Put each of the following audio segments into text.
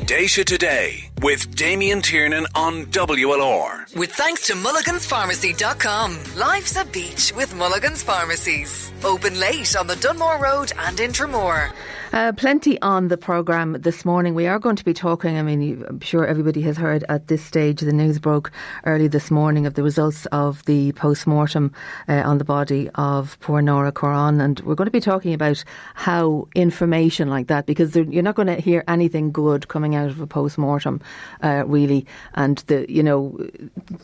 Déise Today with Damien Tiernan on WLR. With thanks to mulliganspharmacy.com. Life's a beach with Mulligan's Pharmacies. Open late on the Dunmore Road and in Tramore. Plenty on the programme this morning. We are going to be talking, I'm sure everybody has heard at this stage, the news broke early this morning of the results of the post-mortem on the body of poor Nora Quoirin, and we're going to be talking about how information like that, because you're not going to hear anything good coming out of a post-mortem, really, and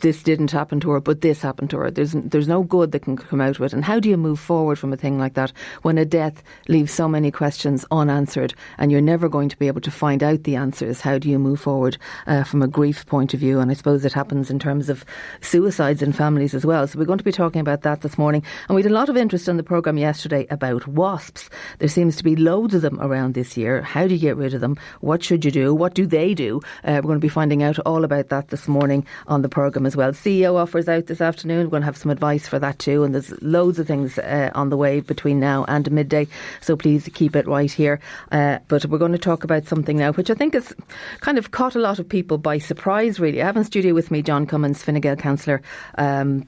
this didn't happen to her, but this happened to her. There's no good that can come out of it. And how do you move forward from a thing like that when a death leaves so many questions unanswered and you're never going to be able to find out the answers? How do you move forward from a grief point of view? And I suppose it happens in terms of suicides in families as well. So we're going to be talking about that this morning. And we had a lot of interest in the programme yesterday about wasps. There seems to be loads of them around this year. How do you get rid of them? What should you do? What do they do? We're going to be finding out all about that this morning on the programme as well. CEO offers out this afternoon. We're going to have some advice for that too. And there's loads of things on the way between now and midday. So please keep it right here. But we're going to talk about something now which I think has kind of caught a lot of people by surprise, really. I have in studio with me John Cummins, Fine Gael councillor. And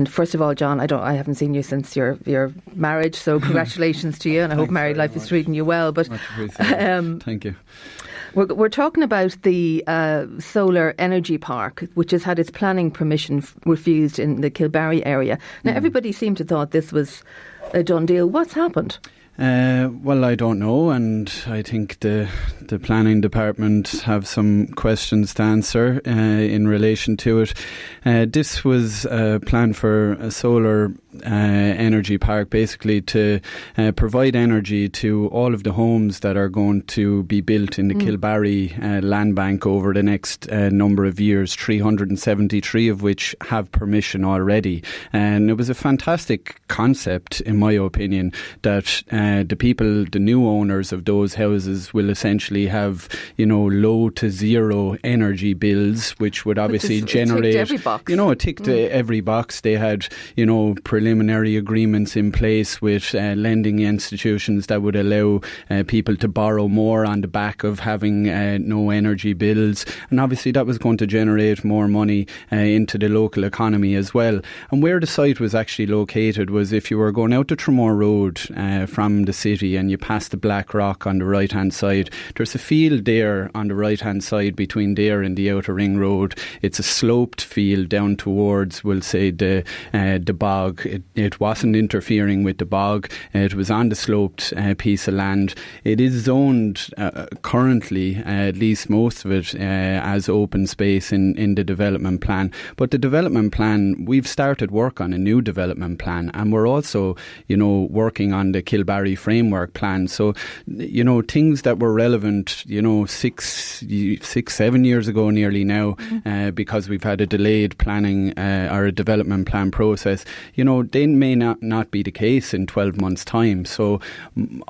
first of all, John, I haven't seen you since your marriage, so congratulations to you, and I hope married life is treating you well. But thank you. We're talking about the solar energy park, which has had its planning permission refused in the Kilbarry area. Now, everybody seemed to thought this was a done deal. What's happened? Well, I don't know, and I think the planning department have some questions to answer in relation to it. This was a plan for a solar energy park, basically to provide energy to all of the homes that are going to be built in the Kilbarry land bank over the next number of years, 373 of which have permission already. And it was a fantastic concept, in my opinion, that the new owners of those houses will essentially have, low to zero energy bills, which would obviously generate, it ticked every box. It ticked every box. They had, preliminary agreements in place with lending institutions that would allow people to borrow more on the back of having no energy bills. And obviously that was going to generate more money into the local economy as well. And where the site was actually located was, if you were going out to Tramore Road from the city and you pass the Black Rock on the right hand side, there's a field there on the right hand side between there and the Outer Ring Road. It's a sloped field down towards, we'll say, the bog. It wasn't interfering with the bog. It was on the sloped piece of land. It is zoned currently, at least most of it, as open space in the development plan. But the development plan, we've started work on a new development plan, and we're also, working on the Kilbarry framework plan. So, things that were relevant, 7 years ago nearly now, because we've had a delayed planning or a development plan process, they may not be the case in 12 months' time. So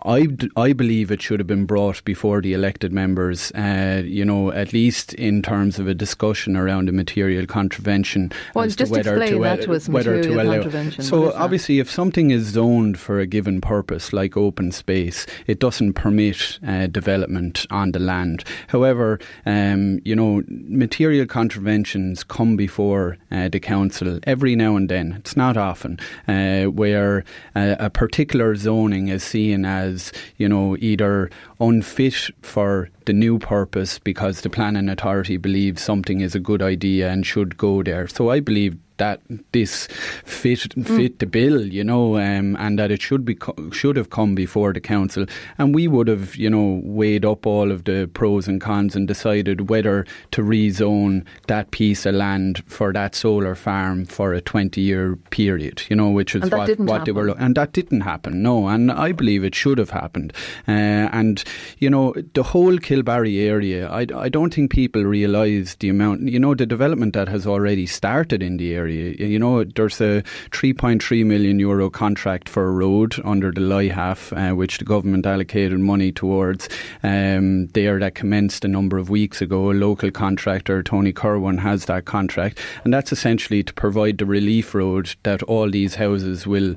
I believe it should have been brought before the elected members, at least in terms of a discussion around a material contravention. Well, just explain that to us, material contravention. So obviously, if something is zoned for a given purpose, like open space, it doesn't permit development on the land. However, material contraventions come before the council every now and then. It's not often, where a particular zoning is seen as, either unfit for the new purpose because the planning authority believes something is a good idea and should go there. So I believe that this fit the bill, and that it should have come before the council, and we would have, weighed up all of the pros and cons and decided whether to rezone that piece of land for that solar farm for a 20-year period, which is what they were. And that didn't happen, no. And I believe it should have happened. And the whole Kilbarry area, I don't think people realise the amount, the development that has already started in the area. area. You know, there's a €3.3 million contract for a road under the LIHAF, which the government allocated money towards there, that commenced a number of weeks ago. A local contractor, Tony Corwin, has that contract, and that's essentially to provide the relief road that all these houses will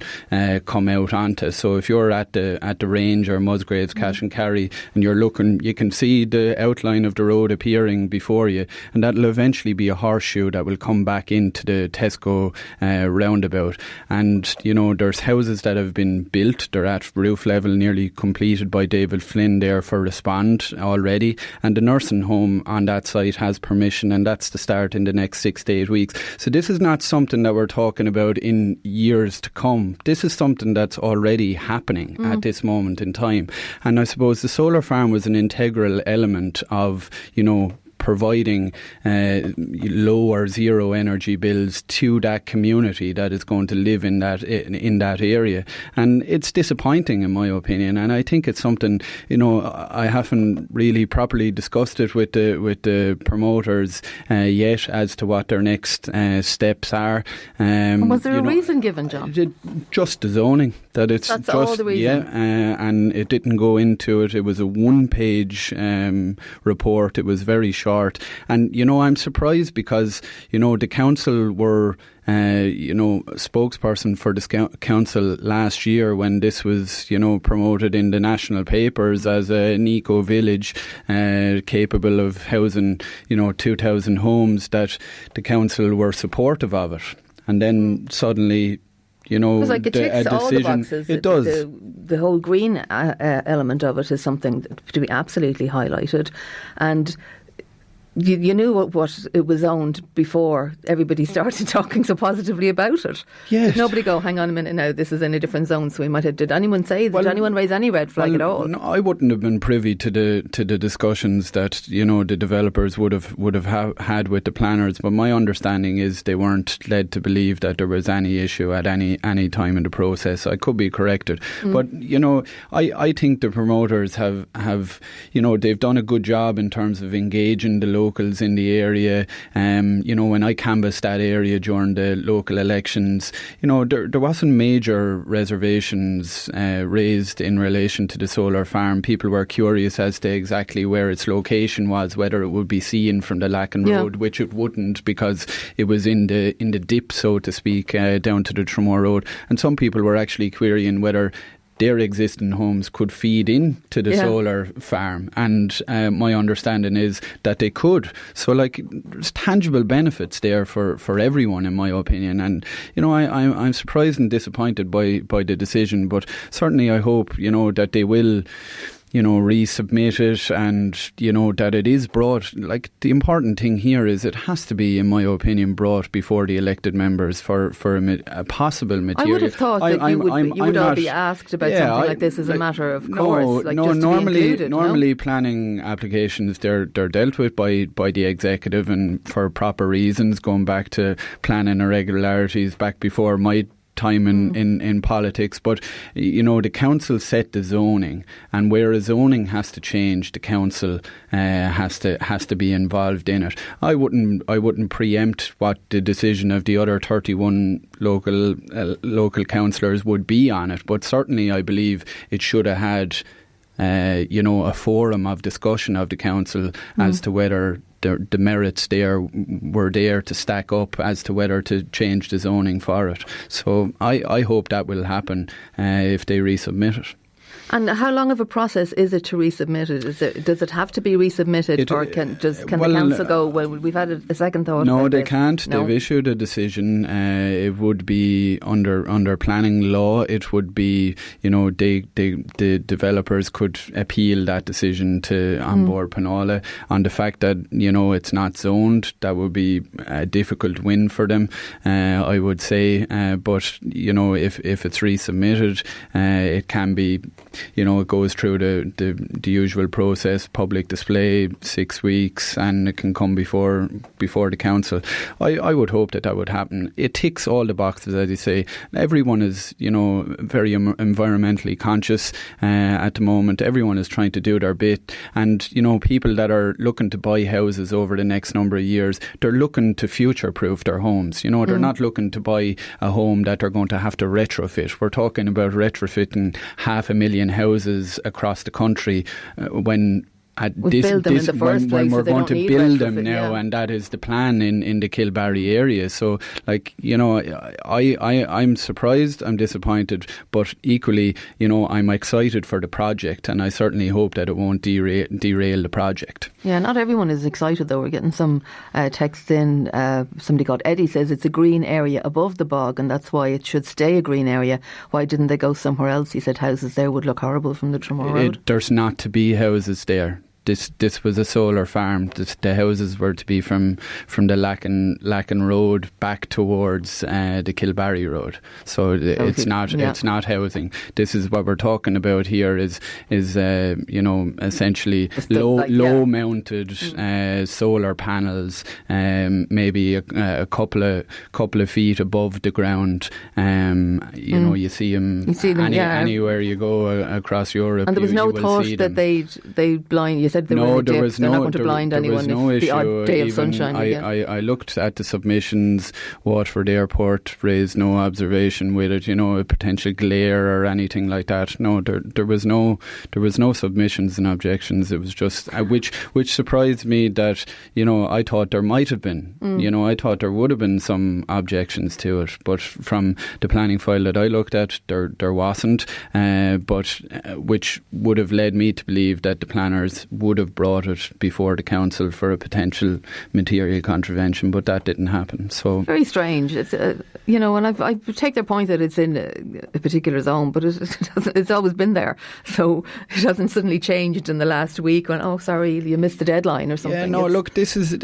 come out onto. So if you're at the range or Musgraves, Cash and Carry, and you're looking, you can see the outline of the road appearing before you, and that'll eventually be a horseshoe that will come back into the Tesco roundabout. And you know, there's houses that have been built, they're at roof level, nearly completed by David Flynn there for Respond already, and the nursing home on that site has permission, and that's to start in the next 6 to 8 weeks. So this is not something that we're talking about in years to come. This is something that's already happening at this moment in time. And I suppose the solar farm was an integral element of, you know, providing low or zero energy bills to that community that is going to live in that area. And it's disappointing, in my opinion, and I think it's something, you know, I haven't really properly discussed it with the promoters yet as to what their next steps are. Was there a reason given, John? Just the zoning. That's just all the reason. And it didn't go into it. It was a one-page report. It was very short. And, you know, I'm surprised because, you know, the council were spokesperson for the council last year when this was, you know, promoted in the national papers as an eco village capable of housing, you know, 2,000 homes, that the council were supportive of it. And then suddenly, you know, like it ticks all the boxes. It does. The whole green element of it is something to be absolutely highlighted. And you knew what it was owned before everybody started talking so positively about it. Yes. Did nobody go, hang on a minute now, this is in a different zone, so we might have... Did anyone say that? Did anyone raise any red flag at all? No, I wouldn't have been privy to the discussions that, you know, the developers would have had with the planners, but my understanding is they weren't led to believe that there was any issue at any time in the process. I could be corrected. But, you know, I think the promoters have, you know, they've done a good job in terms of engaging the locals in the area. You know, when I canvassed that area during the local elections, you know, there wasn't major reservations raised in relation to the solar farm. People were curious as to exactly where its location was, whether it would be seen from the Lacken Road, which it wouldn't, because it was in the dip, so to speak, down to the Tramore Road. And some people were actually querying whether their existing homes could feed into the solar farm, and my understanding is that they could. So, like, there's tangible benefits there for everyone, in my opinion. And, you know, I'm surprised and disappointed by the decision, but certainly I hope, you know, that they will, you know, resubmit it, and, you know, that it is brought. Like, the important thing here is it has to be, in my opinion, brought before the elected members for a possible material. I would have thought that you would all be asked about something like this as a matter of course. Normally planning applications, they're dealt with by the executive, and for proper reasons, going back to planning irregularities back before my time in politics. But, you know, the council set the zoning, and where a zoning has to change, the council has to be involved in it. I wouldn't preempt what the decision of the other 31 local councillors would be on it, but certainly I believe it should have had you know, a forum of discussion of the council as to whether the merits there were there to stack up as to whether to change the zoning for it. So I hope that will happen if they resubmit it. And how long of a process is it to resubmit it? Does it have to be resubmitted, or can the council go, well, we've had a second thought? No, they can't. No? They've issued a decision. It would be under planning law. It would be, you know, the developers could appeal that decision to An Bord Pleanála on the fact that, you know, it's not zoned. That would be a difficult win for them, I would say. But, you know, if it's resubmitted, it can be, it goes through the usual process, public display, 6 weeks, and it can come before the council. I would hope that would happen. It ticks all the boxes, as you say. Everyone is, very environmentally conscious at the moment. Everyone is trying to do their bit, and people that are looking to buy houses over the next number of years, they're looking to future-proof their homes. They're not looking to buy a home that they're going to have to retrofit. We're talking about retrofitting 500,000 houses across the country when build them in the first place, when we're so going to build them now, yeah. And that is the plan in the Kilbarry area. So, I'm surprised, I'm disappointed, but equally, I'm excited for the project, and I certainly hope that it won't derail the project. Yeah, not everyone is excited though. We're getting some texts in. Somebody called Eddie says it's a green area above the bog, and that's why it should stay a green area. Why didn't they go somewhere else? He said houses there would look horrible from the Tramore Road. There's not to be houses there. This was a solar farm. The houses were to be from the Lacken Road back towards the Kilbarry Road. So it's not housing. This is what we're talking about here. Is essentially low mounted solar panels, maybe a couple of feet above the ground. You see them anywhere you go across Europe. And there was no thought that they blind. You said they're not going to blind anyone if the odd day of sunshine. I looked at the submissions. Waterford Airport raised no observation with it, a potential glare or anything like that. No, there was no submissions and objections. It was just which surprised me that I thought there might have been. I thought there would have been some objections to it, but from the planning file that I looked at, there wasn't. But which would have led me to believe that the planners would have brought it before the council for a potential material contravention, but that didn't happen. So very strange. It's and I take their point that it's in a particular zone, but it's always been there. So it hasn't suddenly changed in the last week when sorry, you missed the deadline or something. Yeah, no, look, this is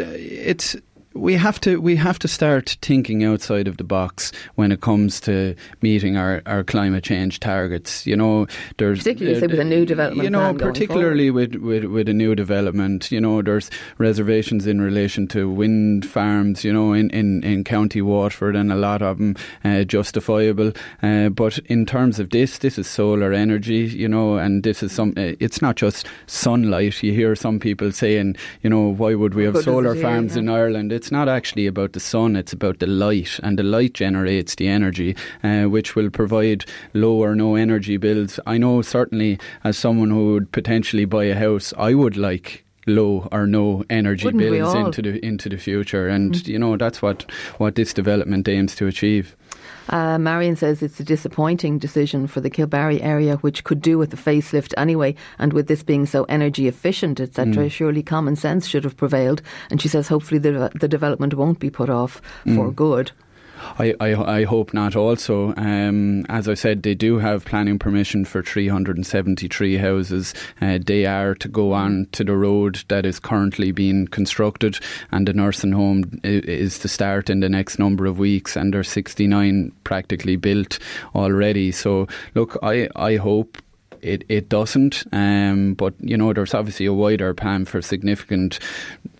we have to start thinking outside of the box when it comes to meeting our climate change targets. Particularly with a new development plan particularly with a new development. There's reservations in relation to wind farms. In County Waterford, and a lot of them justifiable. But in terms of this is solar energy. And this is it's not just sunlight. You hear some people saying, why would we have solar farms in Ireland? It's not actually about the sun, it's about the light, and the light generates the energy, which will provide low or no energy bills. I know certainly as someone who would potentially buy a house, I would like low or no energy bills into the future, and that's what this development aims to achieve. Marion says it's a disappointing decision for the Kilbarry area, which could do with the facelift anyway, and with this being so energy efficient, etc. Surely common sense should have prevailed. And she says hopefully the development won't be put off for good. I hope not also. As I said, they do have planning permission for 373 houses. They are to go on to the road that is currently being constructed, and the nursing home is to start in the next number of weeks, and there's 69 practically built already. So look, I hope it doesn't, but there's obviously a wider plan for significant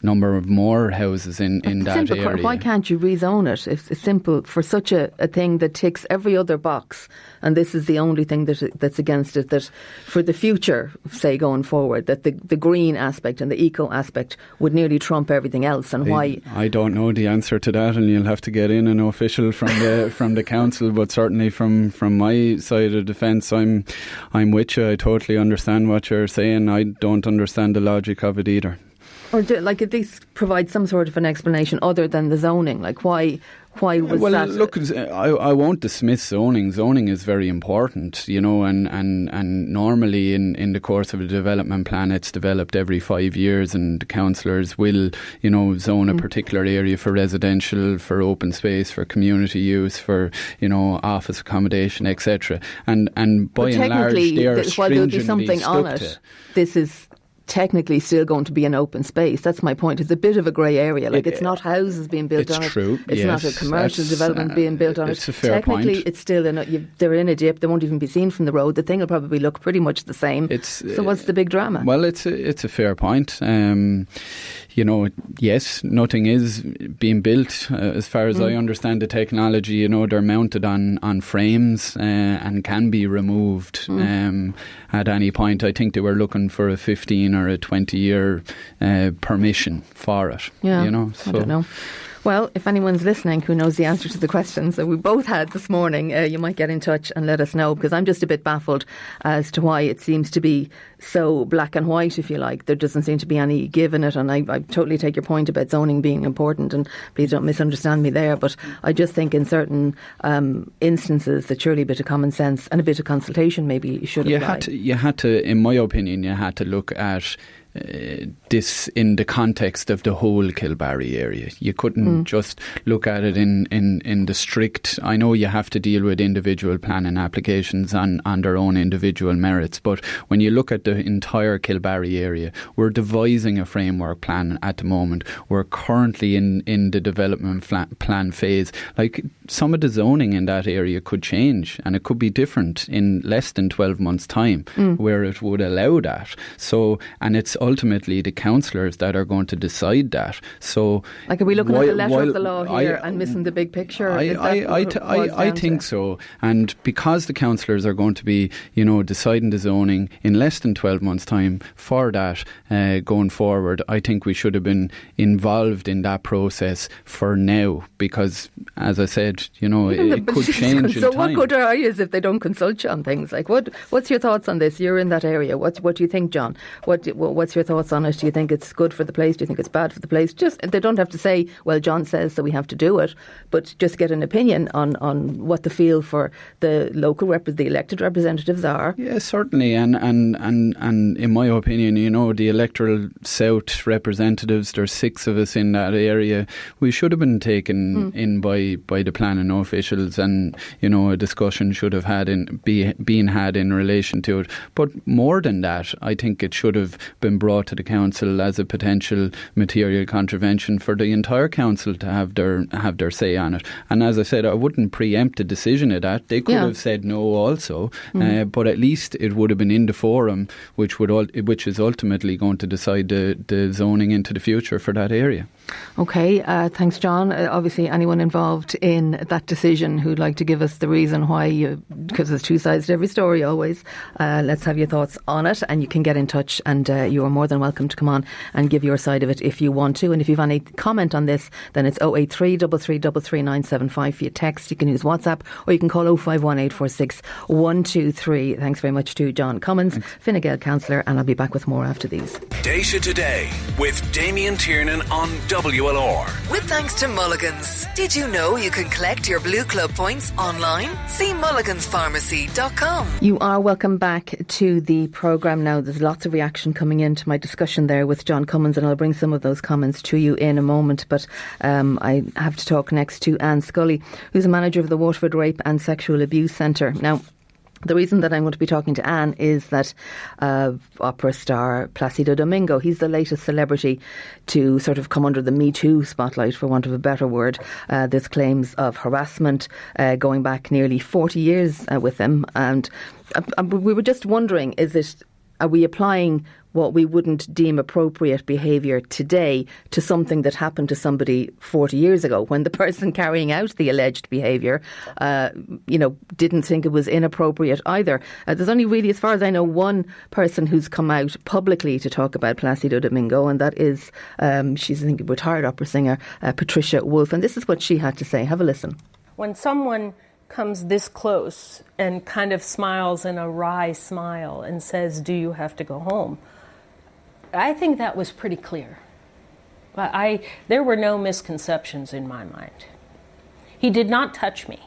number of more houses in that area. Why can't you rezone it? It's simple for such a thing that ticks every other box, and this is the only thing that's against it, that for the future, say going forward, that the green aspect and the eco aspect would nearly trump everything else. And why? I don't know the answer to that, and you'll have to get in an official from the council, but certainly from my side of the fence, I'm with you. I totally understand what you're saying. I don't understand the logic of it either. Or at least provide some sort of an explanation other than the zoning. Why was that? Look, I won't dismiss zoning. Zoning is very important, and normally in the course of a development plan, it's developed every 5 years, and the councillors will, zone a particular area for residential, for open space, for community use, for, office accommodation, etc. And by and large, they are stringently stuck to. This is technically still going to be an open space. That's my point. It's a bit of a grey area. Like, it's not houses being built on it. It's true. It's not a commercial development being built on it. It's a fair technically, point. it's still they're in a dip. They won't even be seen from the road. The thing will probably look pretty much the same. So what's the big drama? Well, it's a fair point. Yes, nothing is being built. As far as I understand the technology, they're mounted on frames and can be removed at any point. I think they were looking for a 15 or a 20-year permission for it. Yeah, I don't know. Well, if anyone's listening who knows the answer to the questions that we both had this morning, you might get in touch and let us know, because I'm just a bit baffled as to why it seems to be so black and white, if you like. There doesn't seem to be any give in it, and I totally take your point about zoning being important, and please don't misunderstand me there, but I just think in certain instances that surely a bit of common sense and a bit of consultation maybe should apply. You had to, in my opinion, you had to look at this in the context of the whole Kilbarry area. You couldn't just look at it in the strict. I know you have to deal with individual planning applications on their own individual merits, but when you look at the entire Kilbarry area, we're devising a framework plan at the moment. We're currently in the development plan phase. Like, some of the zoning in that area could change, and it could be different in less than 12 months' time, where it would allow that. So, and it's ultimately the councillors that are going to decide that. So, like, are we looking at the letter of the law here and missing the big picture? I think so. And because the councillors are going to be, deciding the zoning in less than 12 months' time for that going forward, I think we should have been involved in that process for now, because, as I said, it could change in time. So what good are you if they don't consult you on things? Like, what's your thoughts on this? You're in that area. What do you think, John? What's your thoughts on it? Do you think it's good for the place? Do you think it's bad for the place? Just, they don't have to say, well, John says so we have to do it, but just get an opinion on what the feel for the local the elected representatives are. Yeah, certainly, and in my opinion, the electoral South representatives, there's 6 of us in that area. We should have been taken in by the planning officials, and a discussion should have been had in relation to it. But more than that, I think it should have been brought to the council as a potential material contravention for the entire council to have their say on it. And as I said, I wouldn't preempt the decision of that. They could have said no also, but at least it would have been in the forum, which is ultimately going to decide the zoning into the future for that area. Okay, thanks, John. Obviously, anyone involved in that decision who'd like to give us the reason why, because there's 2 sides to every story always, let's have your thoughts on it, and you can get in touch, and you are more than welcome to come on and give your side of it if you want to. And if you've any comment on this, then it's 083 3333 975 via text. You can use WhatsApp, or you can call 051 846 123. Thanks very much to John Cummins, Fine Gael councillor, and I'll be back with more after these. Déise Today with Damien Tiernan on WLR. With thanks to Mulligan's. Did you know you can collect your Blue Club points online? See mulliganspharmacy.com. You are welcome back to the programme now. There's lots of reaction coming into my discussion there with John Cummins, and I'll bring some of those comments to you in a moment. But I have to talk next to Anne Scully, who's a manager of the Waterford Rape and Sexual Abuse Centre. Now, the reason that I'm going to be talking to Anne is that opera star Placido Domingo, he's the latest celebrity to sort of come under the metoo spotlight, for want of a better word. There's claims of harassment going back nearly 40 years with him. And we were just wondering, are we applying what we wouldn't deem appropriate behaviour today to something that happened to somebody 40 years ago, when the person carrying out the alleged behaviour, didn't think it was inappropriate either? There's only really, as far as I know, one person who's come out publicly to talk about Placido Domingo, and that is, she's, I think, a retired opera singer, Patricia Wolfe. And this is what she had to say. Have a listen. When someone comes this close and kind of smiles in a wry smile and says, "Do you have to go home?" I think that was pretty clear. There were no misconceptions in my mind. He did not touch me.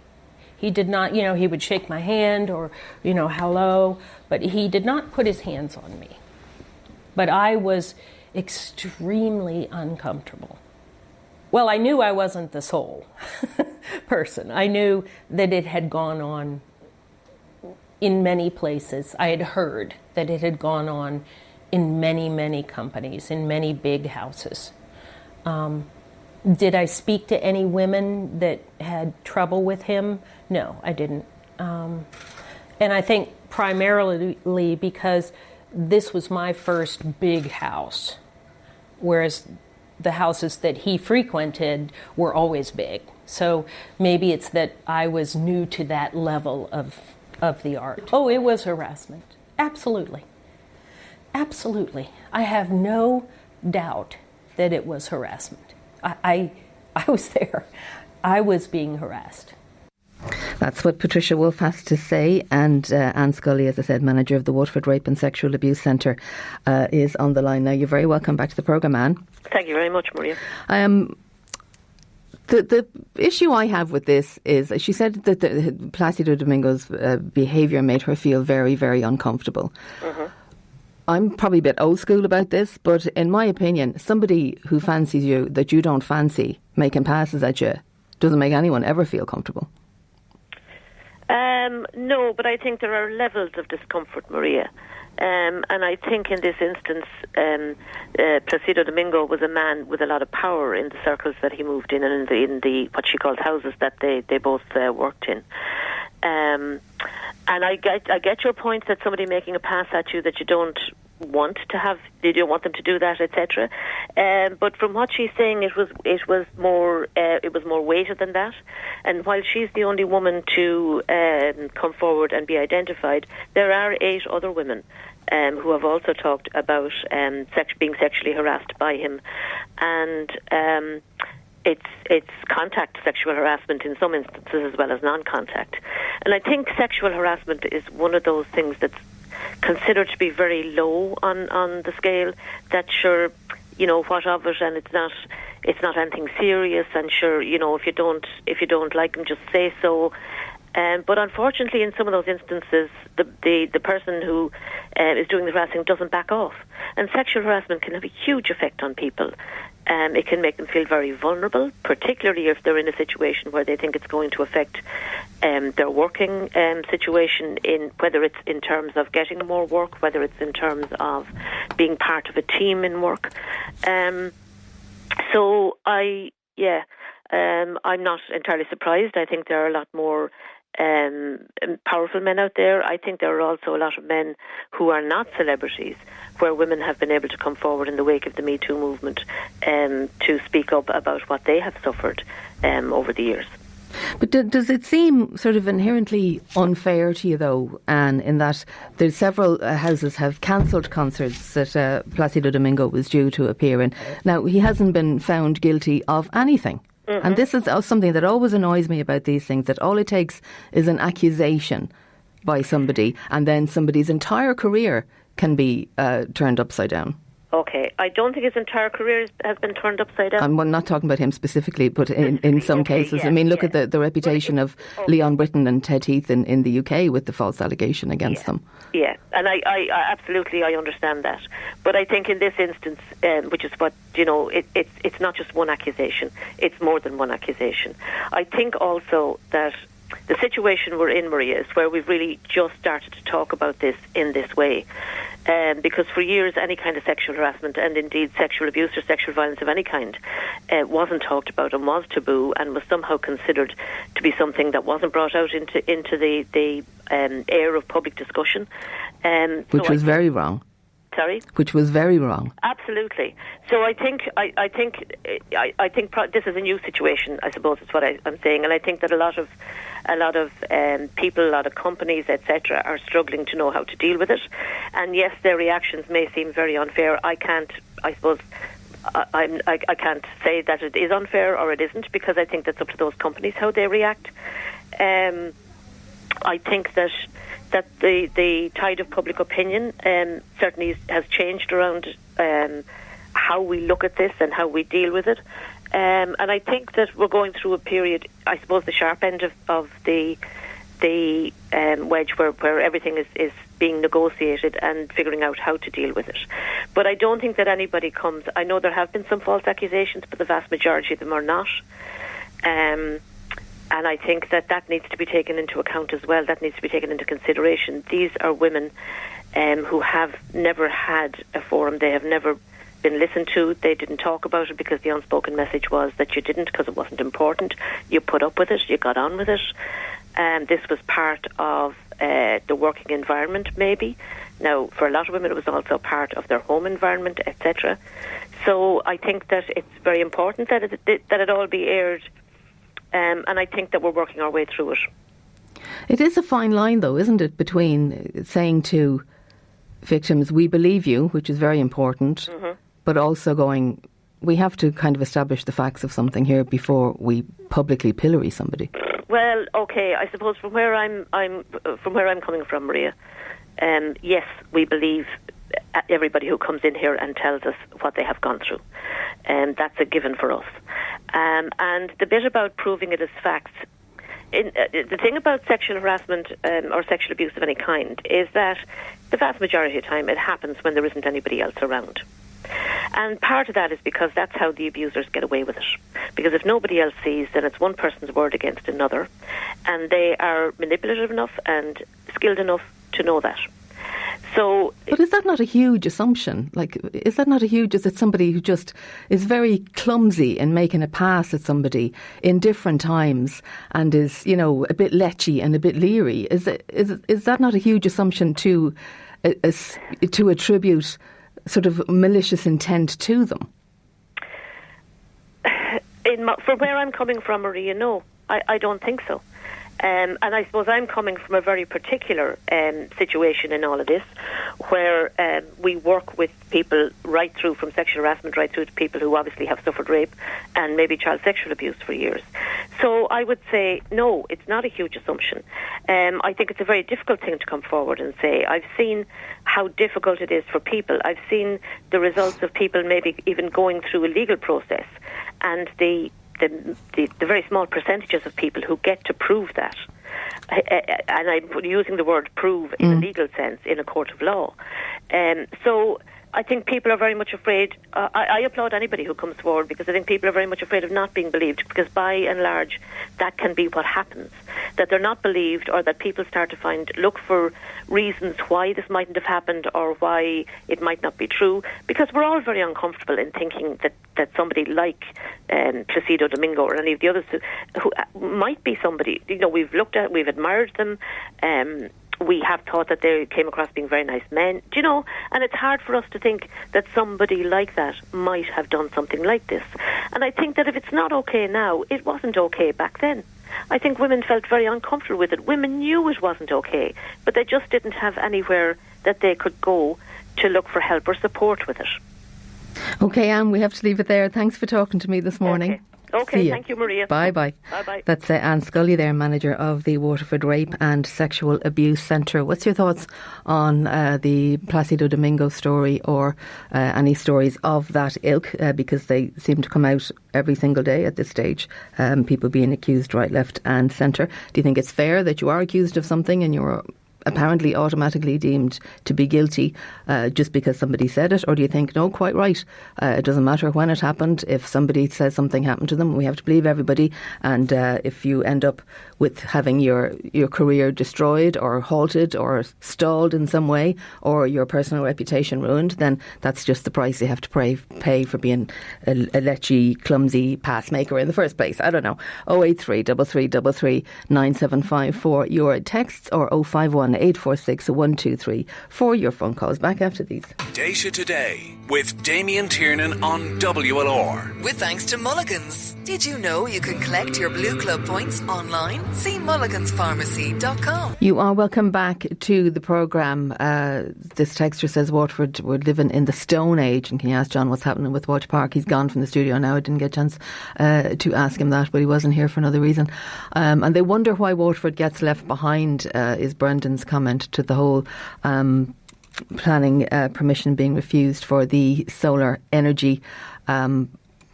He did not, he would shake my hand or, hello, but he did not put his hands on me. But I was extremely uncomfortable. Well, I knew I wasn't the sole person. I knew that it had gone on in many places. I had heard that it had gone on in many, many companies, in many big houses. Did I speak to any women that had trouble with him? No, I didn't. And I think primarily because this was my first big house, whereas the houses that he frequented were always big. So maybe it's that I was new to that level of the art. Oh, it was harassment. Absolutely. Absolutely. I have no doubt that it was harassment. I was there. I was being harassed. That's what Patricia Wolfe has to say. And Anne Scully, as I said, manager of the Waterford Rape and Sexual Abuse Centre, is on the line now. You're very welcome back to the programme, Anne. Thank you very much, Maria. The issue I have with this is, she said that the Placido Domingo's behaviour made her feel very, very uncomfortable. Mm-hmm. I'm probably a bit old school about this, but in my opinion, somebody who fancies you that you don't fancy making passes at you doesn't make anyone ever feel comfortable. No, but I think there are levels of discomfort, Maria. And I think in this instance, Placido Domingo was a man with a lot of power in the circles that he moved in and in the what she called houses that they both worked in. And I get your point that somebody making a pass at you that you don't want to have, you don't want them to do that, etc. But from what she's saying, it was more weighted than that. And while she's the only woman to come forward and be identified, there are 8 other women who have also talked about being sexually harassed by him, and it's contact sexual harassment in some instances as well as non-contact. And I think sexual harassment is one of those things that's considered to be very low on the scale. That sure, what of it, and it's not anything serious. And sure, if you don't like them, just say so. But unfortunately, in some of those instances, the person who is doing the harassing doesn't back off. And sexual harassment can have a huge effect on people. It can make them feel very vulnerable, particularly if they're in a situation where they think it's going to affect their working situation, in whether it's in terms of getting more work, whether it's in terms of being part of a team in work. So I'm not entirely surprised. I think there are a lot more powerful men out there. I think there are also a lot of men who are not celebrities, where women have been able to come forward in the wake of the metoo movement to speak up about what they have suffered over the years. But does it seem sort of inherently unfair to you, though, Anne, in that there's several houses have cancelled concerts that Placido Domingo was due to appear in? Now, he hasn't been found guilty of anything. Mm-hmm. And this is something that always annoys me about these things, that all it takes is an accusation by somebody, and then somebody's entire career can be turned upside down. Okay, I don't think his entire career has been turned upside down. I'm not talking about him specifically, but in some cases. Yeah, I mean, look at the reputation of Leon Britton and Ted Heath in the UK with the false allegation against them. Yeah, and I absolutely, I understand that. But I think in this instance, which is what, it's not just one accusation, it's more than one accusation. I think also that the situation we're in, Maria, is where we've really just started to talk about this in this way. Because for years, any kind of sexual harassment and indeed sexual abuse or sexual violence of any kind wasn't talked about and was taboo and was somehow considered to be something that wasn't brought out into the air of public discussion. Which was very wrong. Sorry? Which was very wrong. Absolutely. So I think this is a new situation, I suppose is what I'm saying, and I think that a lot of people, a lot of companies, etc., are struggling to know how to deal with it. And yes, their reactions may seem very unfair. I can't say that it is unfair or it isn't, because I think that's up to those companies how they react. I think that the tide of public opinion certainly has changed around how we look at this and how we deal with it. And I think that we're going through a period, I suppose the sharp end of the wedge where everything is being negotiated and figuring out how to deal with it. But I don't think that anybody comes... I know there have been some false accusations, but the vast majority of them are not. And I think that needs to be taken into account as well. That needs to be taken into consideration. These are women who have never had a forum. They have never been listened to. They didn't talk about it because the unspoken message was that you didn't, because it wasn't important. You put up with it. You got on with it. This was part of the working environment, maybe. Now, for a lot of women, it was also part of their home environment, etc. So I think that it's very important that it all be aired, and I think that we're working our way through it. It is a fine line, though, isn't it, between saying to victims, we believe you, which is very important, but also going, we have to kind of establish the facts of something here before we publicly pillory somebody. Well, okay, I suppose from where I'm coming from, Maria, yes, we believe everybody who comes in here and tells us what they have gone through, and that's a given for us. And the bit about proving it as facts, the thing about sexual harassment or sexual abuse of any kind is that the vast majority of the time it happens when there isn't anybody else around. And part of that is because that's how the abusers get away with it. Because if nobody else sees, then it's one person's word against another, and they are manipulative enough and skilled enough to know that. So, but is that not a huge assumption? Like, is that not a huge? Is it somebody who just is very clumsy in making a pass at somebody in different times and is, you know, a bit lechy and a bit leery? Is that not a huge assumption to attribute sort of malicious intent to them? From where I'm coming from, Maria, no, I don't think so. And I suppose I'm coming from a very particular situation in all of this, where we work with people right through from sexual harassment right through to people who obviously have suffered rape and maybe child sexual abuse for years. So I would say, no, it's not a huge assumption. I think it's a very difficult thing to come forward and say. I've seen how difficult it is for people. I've seen the results of people maybe even going through a legal process, and the very small percentages of people who get to prove that, and I'm using the word prove in a legal sense in a court of law. So I think people are very much afraid. I applaud anybody who comes forward, because I think people are very much afraid of not being believed, because by and large that can be what happens, that they're not believed, or that people start to look for reasons why this mightn't have happened or why it might not be true, because we're all very uncomfortable in thinking that somebody like Placido Domingo or any of the others who might be somebody, you know, we've admired them, we have thought that they came across being very nice men, do you know, and it's hard for us to think that somebody like that might have done something like this. And I think that if it's not okay now, it wasn't okay back then. I think women felt very uncomfortable with it. Women knew it wasn't okay, but they just didn't have anywhere that they could go to look for help or support with it. Okay, Anne, we have to leave it there. Thanks for talking to me this morning. Okay, thank you, Maria. Bye-bye. Bye-bye. That's Anne Scully there, manager of the Waterford Rape and Sexual Abuse Centre. What's your thoughts on the Placido Domingo story, or any stories of that ilk? Because they seem to come out every single day at this stage, people being accused right, left and centre. Do you think it's fair that you are accused of something and you're apparently automatically deemed to be guilty just because somebody said it? Or do you think, no, quite right, it doesn't matter when it happened, if somebody says something happened to them, we have to believe everybody, and if you end up with having your career destroyed or halted or stalled in some way, or your personal reputation ruined, then that's just the price you have to pay for being a lechy, clumsy pass maker in the first place. I don't know. 083 3333 975 for your texts, or 051 846 123 for your phone calls. Back after these. Déise Today with Damien Tiernan on WLR. With thanks to Mulligan's. Did you know you can collect your Blue Club points online? See mulliganspharmacy.com. You are welcome back to the programme. This texter says Waterford, we're living in the Stone Age, and can you ask John what's happening with Watch Park? He's gone from the studio now. I didn't get a chance to ask him that, but he wasn't here for another reason. And they wonder why Waterford gets left behind, is Brendan's comment to the whole planning permission being refused for the solar energy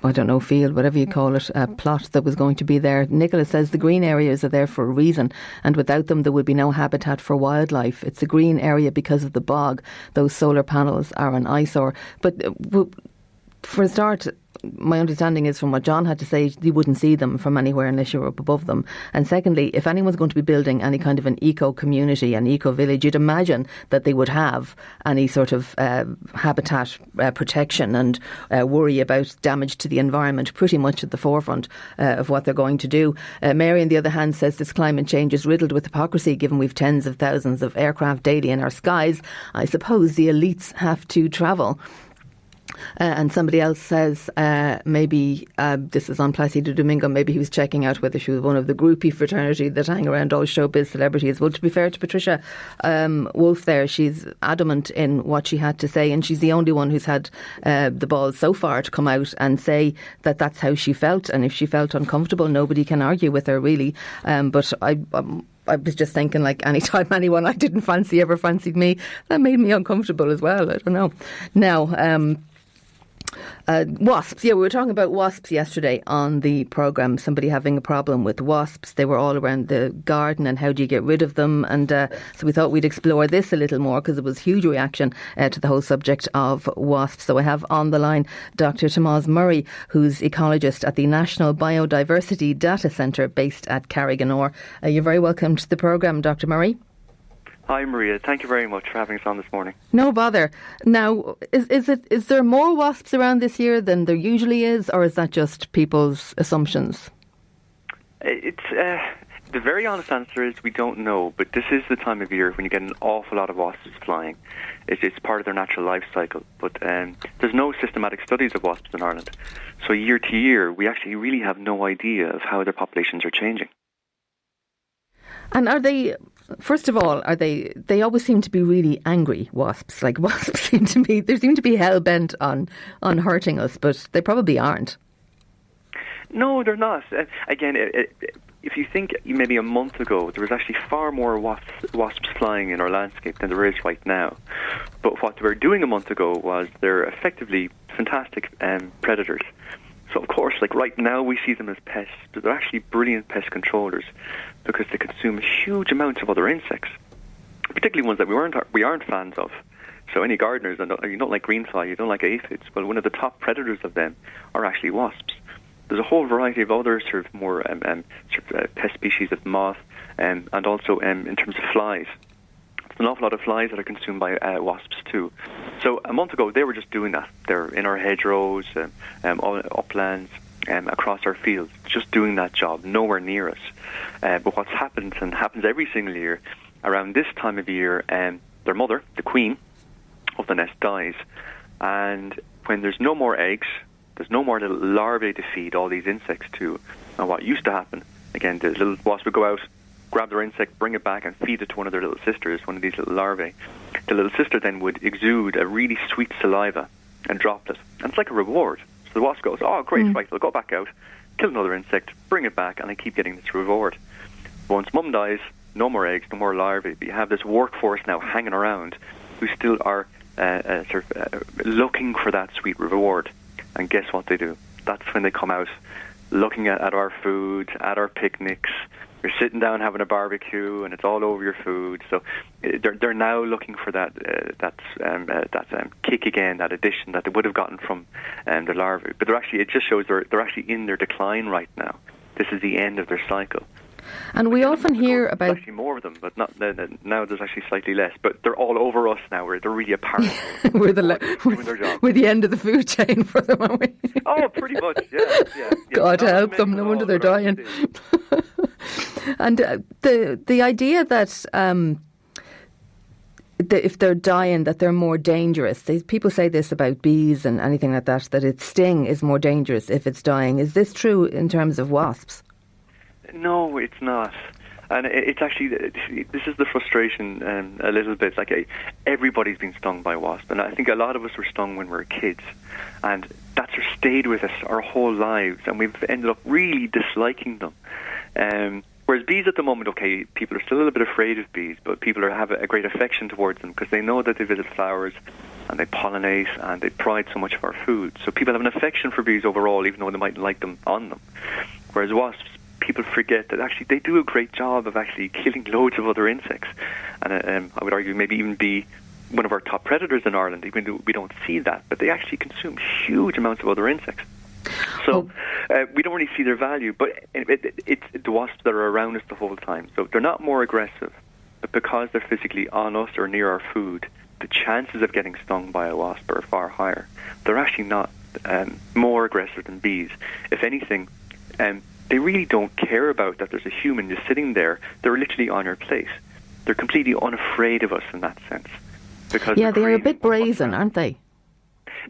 I don't know, field, whatever you call it, plot that was going to be there. Nicholas says the green areas are there for a reason, and without them there would be no habitat for wildlife. It's a green area because of the bog. Those solar panels are an eyesore. But for a start, my understanding is from what John had to say, you wouldn't see them from anywhere unless you were up above them. And secondly, if anyone's going to be building any kind of an eco-community, an eco-village, you'd imagine that they would have any sort of habitat protection and worry about damage to the environment pretty much at the forefront of what they're going to do. Mary, on the other hand, says this climate change is riddled with hypocrisy, given we've tens of thousands of aircraft daily in our skies. I suppose the elites have to travel. And somebody else says maybe this is on Placido Domingo, maybe he was checking out whether she was one of the groupie fraternity that hang around all showbiz celebrities. Well, to be fair to Patricia Wolfe there, she's adamant in what she had to say, and she's the only one who's had the balls so far to come out and say that that's how she felt, and if she felt uncomfortable, nobody can argue with her really. But I was just thinking, like, any time anyone I didn't fancy ever fancied me, that made me uncomfortable as well. I don't know. Now, wasps. Yeah, we were talking about wasps yesterday on the programme. Somebody having a problem with wasps. They were all around the garden, and how do you get rid of them? And so we thought we'd explore this a little more, because there was huge reaction to the whole subject of wasps. So I have on the line Dr. Tomas Murray, who's ecologist at the National Biodiversity Data Centre based at Carriganore. You're very welcome to the programme, Dr. Murray. Hi, Maria. Thank you very much for having us on this morning. No bother. Now, is there more wasps around this year than there usually is, or is that just people's assumptions? It's the very honest answer is we don't know, but this is the time of year when you get an awful lot of wasps flying. It's part of their natural life cycle, but there's no systematic studies of wasps in Ireland. So year to year, we actually really have no idea of how their populations are changing. And are they, first of all, they always seem to be really angry, wasps. Like, wasps seem to be hell-bent on hurting us, but they probably aren't. No, they're not. Again, if you think maybe a month ago, there was actually far more wasps flying in our landscape than there is right now. But what they were doing a month ago was they're effectively fantastic predators. So, of course, like right now we see them as pests, but they're actually brilliant pest controllers because they consume huge amounts of other insects, particularly ones that we aren't fans of. So any gardeners, you don't like greenfly, you don't like aphids, well, one of the top predators of them are actually wasps. There's a whole variety of other sort of more pest species of moth, and also in terms of flies. There's an awful lot of flies that are consumed by wasps too. So a month ago, they were just doing that. They're in our hedgerows, uplands, across our fields, just doing that job, nowhere near us. But what's happened, and happens every single year, around this time of year, their mother, the queen of the nest, dies. And when there's no more eggs, there's no more little larvae to feed all these insects to. And what used to happen, again, the little wasp would go out, grab their insect, bring it back and feed it to one of their little sisters, one of these little larvae. The little sister then would exude a really sweet saliva and droplet. And it's like a reward. So the wasp goes, oh, great, right, they'll go back out, kill another insect, bring it back, and I keep getting this reward. Once mum dies, no more eggs, no more larvae, but you have this workforce now hanging around who still are looking for that sweet reward. And guess what they do? That's when they come out looking at our food, at our picnics. You're sitting down having a barbecue, and it's all over your food. So they're now looking for that kick again, that addition that they would have gotten from the larvae. But it just shows they're actually in their decline right now. This is the end of their cycle. And we often hear about... There's actually more of them, but not now. There's actually slightly less, but they're all over us now. They're really apparent. We're the end of the food chain for them, aren't we? Oh, pretty much. Yeah. God help them. No wonder they're dying. And the idea that if they're dying, that they're more dangerous. People say this about bees and anything like that, that its sting is more dangerous if it's dying. Is this true in terms of wasps? No, it's not. And it's actually, this is the frustration a little bit. Like everybody's been stung by wasps, and I think a lot of us were stung when we were kids, and that's stayed with us our whole lives, and we've ended up really disliking them. Whereas bees at the moment, okay, people are still a little bit afraid of bees, but people have a great affection towards them because they know that they visit flowers and they pollinate and they provide so much of our food. So people have an affection for bees overall, even though they mightn't like them on them. Whereas wasps, people forget that actually they do a great job of actually killing loads of other insects. And I would argue maybe even be one of our top predators in Ireland, even though we don't see that, but they actually consume huge amounts of other insects. So we don't really see their value, but it's the wasps that are around us the whole time. So they're not more aggressive, but because they're physically on us or near our food, the chances of getting stung by a wasp are far higher. They're actually not more aggressive than bees. If anything, they really don't care about that there's a human just sitting there. They're literally on your place. They're completely unafraid of us in that sense. Because they're a bit brazen, aren't they?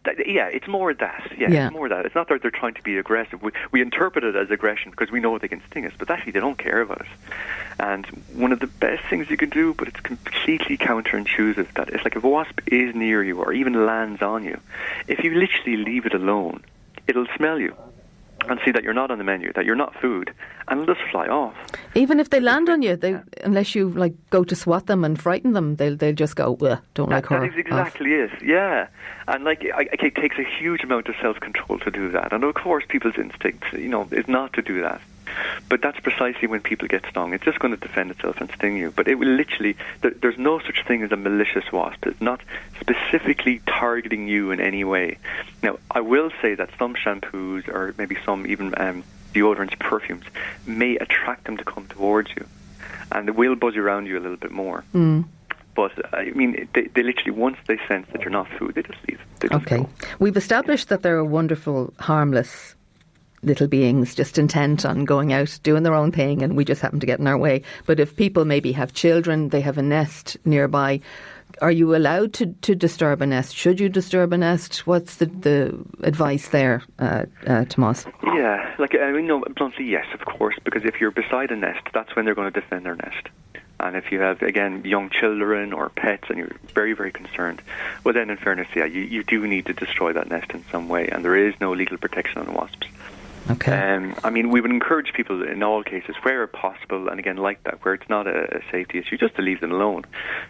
It's more that. It's more that. It's not that they're trying to be aggressive. We interpret it as aggression because we know they can sting us, but actually they don't care about us. And one of the best things you can do, but it's completely counterintuitive, that it's like if a wasp is near you or even lands on you, if you literally leave it alone, it'll smell you and see that you're not on the menu, that you're not food, and it'll just fly off. Even if they land on you, unless you go to swat them and frighten them, they'll just go, don't like her. That is exactly it, yeah. And it takes a huge amount of self-control to do that. And of course, people's instinct, is not to do that. But that's precisely when people get stung. It's just going to defend itself and sting you. But it will literally, there's no such thing as a malicious wasp. It's not specifically targeting you in any way. Now, I will say that some shampoos or maybe some even deodorants, perfumes, may attract them to come towards you. And they will buzz around you a little bit more. But, I mean, they literally, once they sense that you're not food, they just leave. Okay. We've established that they're wonderful, harmless little beings just intent on going out, doing their own thing, and we just happen to get in our way. But if people maybe have children, they have a nest nearby, are you allowed to disturb a nest? Should you disturb a nest? What's the advice there, Tomas? Yeah, bluntly, yes, of course, because if you're beside a nest, that's when they're going to defend their nest. And if you have, again, young children or pets and you're very, very concerned, well then, in fairness, you do need to destroy that nest in some way, and there is no legal protection on wasps. Okay. We would encourage people in all cases, where possible, and again like that, where it's not a safety issue, just to leave them alone.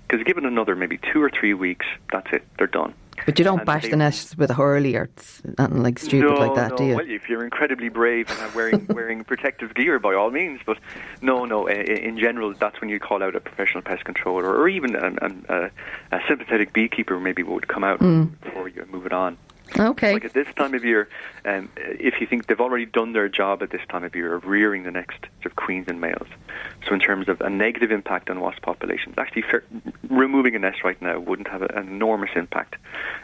Because given another maybe 2 or 3 weeks, that's it, they're done. But you don't bash the nest with a hurley or nothing stupid like that, do you? Well, if you're incredibly brave and are wearing protective gear, by all means. But no. In general, that's when you call out a professional pest controller, or even a sympathetic beekeeper maybe would come out before you move it on. Okay. Like at this time of year, if you think they've already done their job at this time of year of rearing the next sort of queens and males, so in terms of a negative impact on wasp populations, actually removing a nest right now wouldn't have an enormous impact.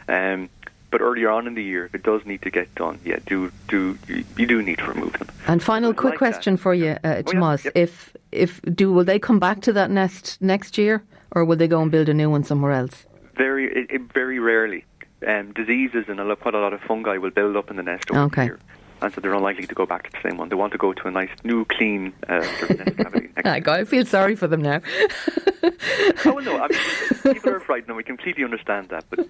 But earlier on in the year, if it does need to get done, you do need to remove them. And final quick question for you, Tomas: will they come back to that nest next year, or will they go and build a new one somewhere else? Very rarely. Diseases and quite a lot of fungi will build up in the nest over the year. And so they're unlikely to go back to the same one. They want to go to a nice, new, clean sort of nest cavity. I feel sorry for them now. Oh, no, people are frightened, and we completely understand that. But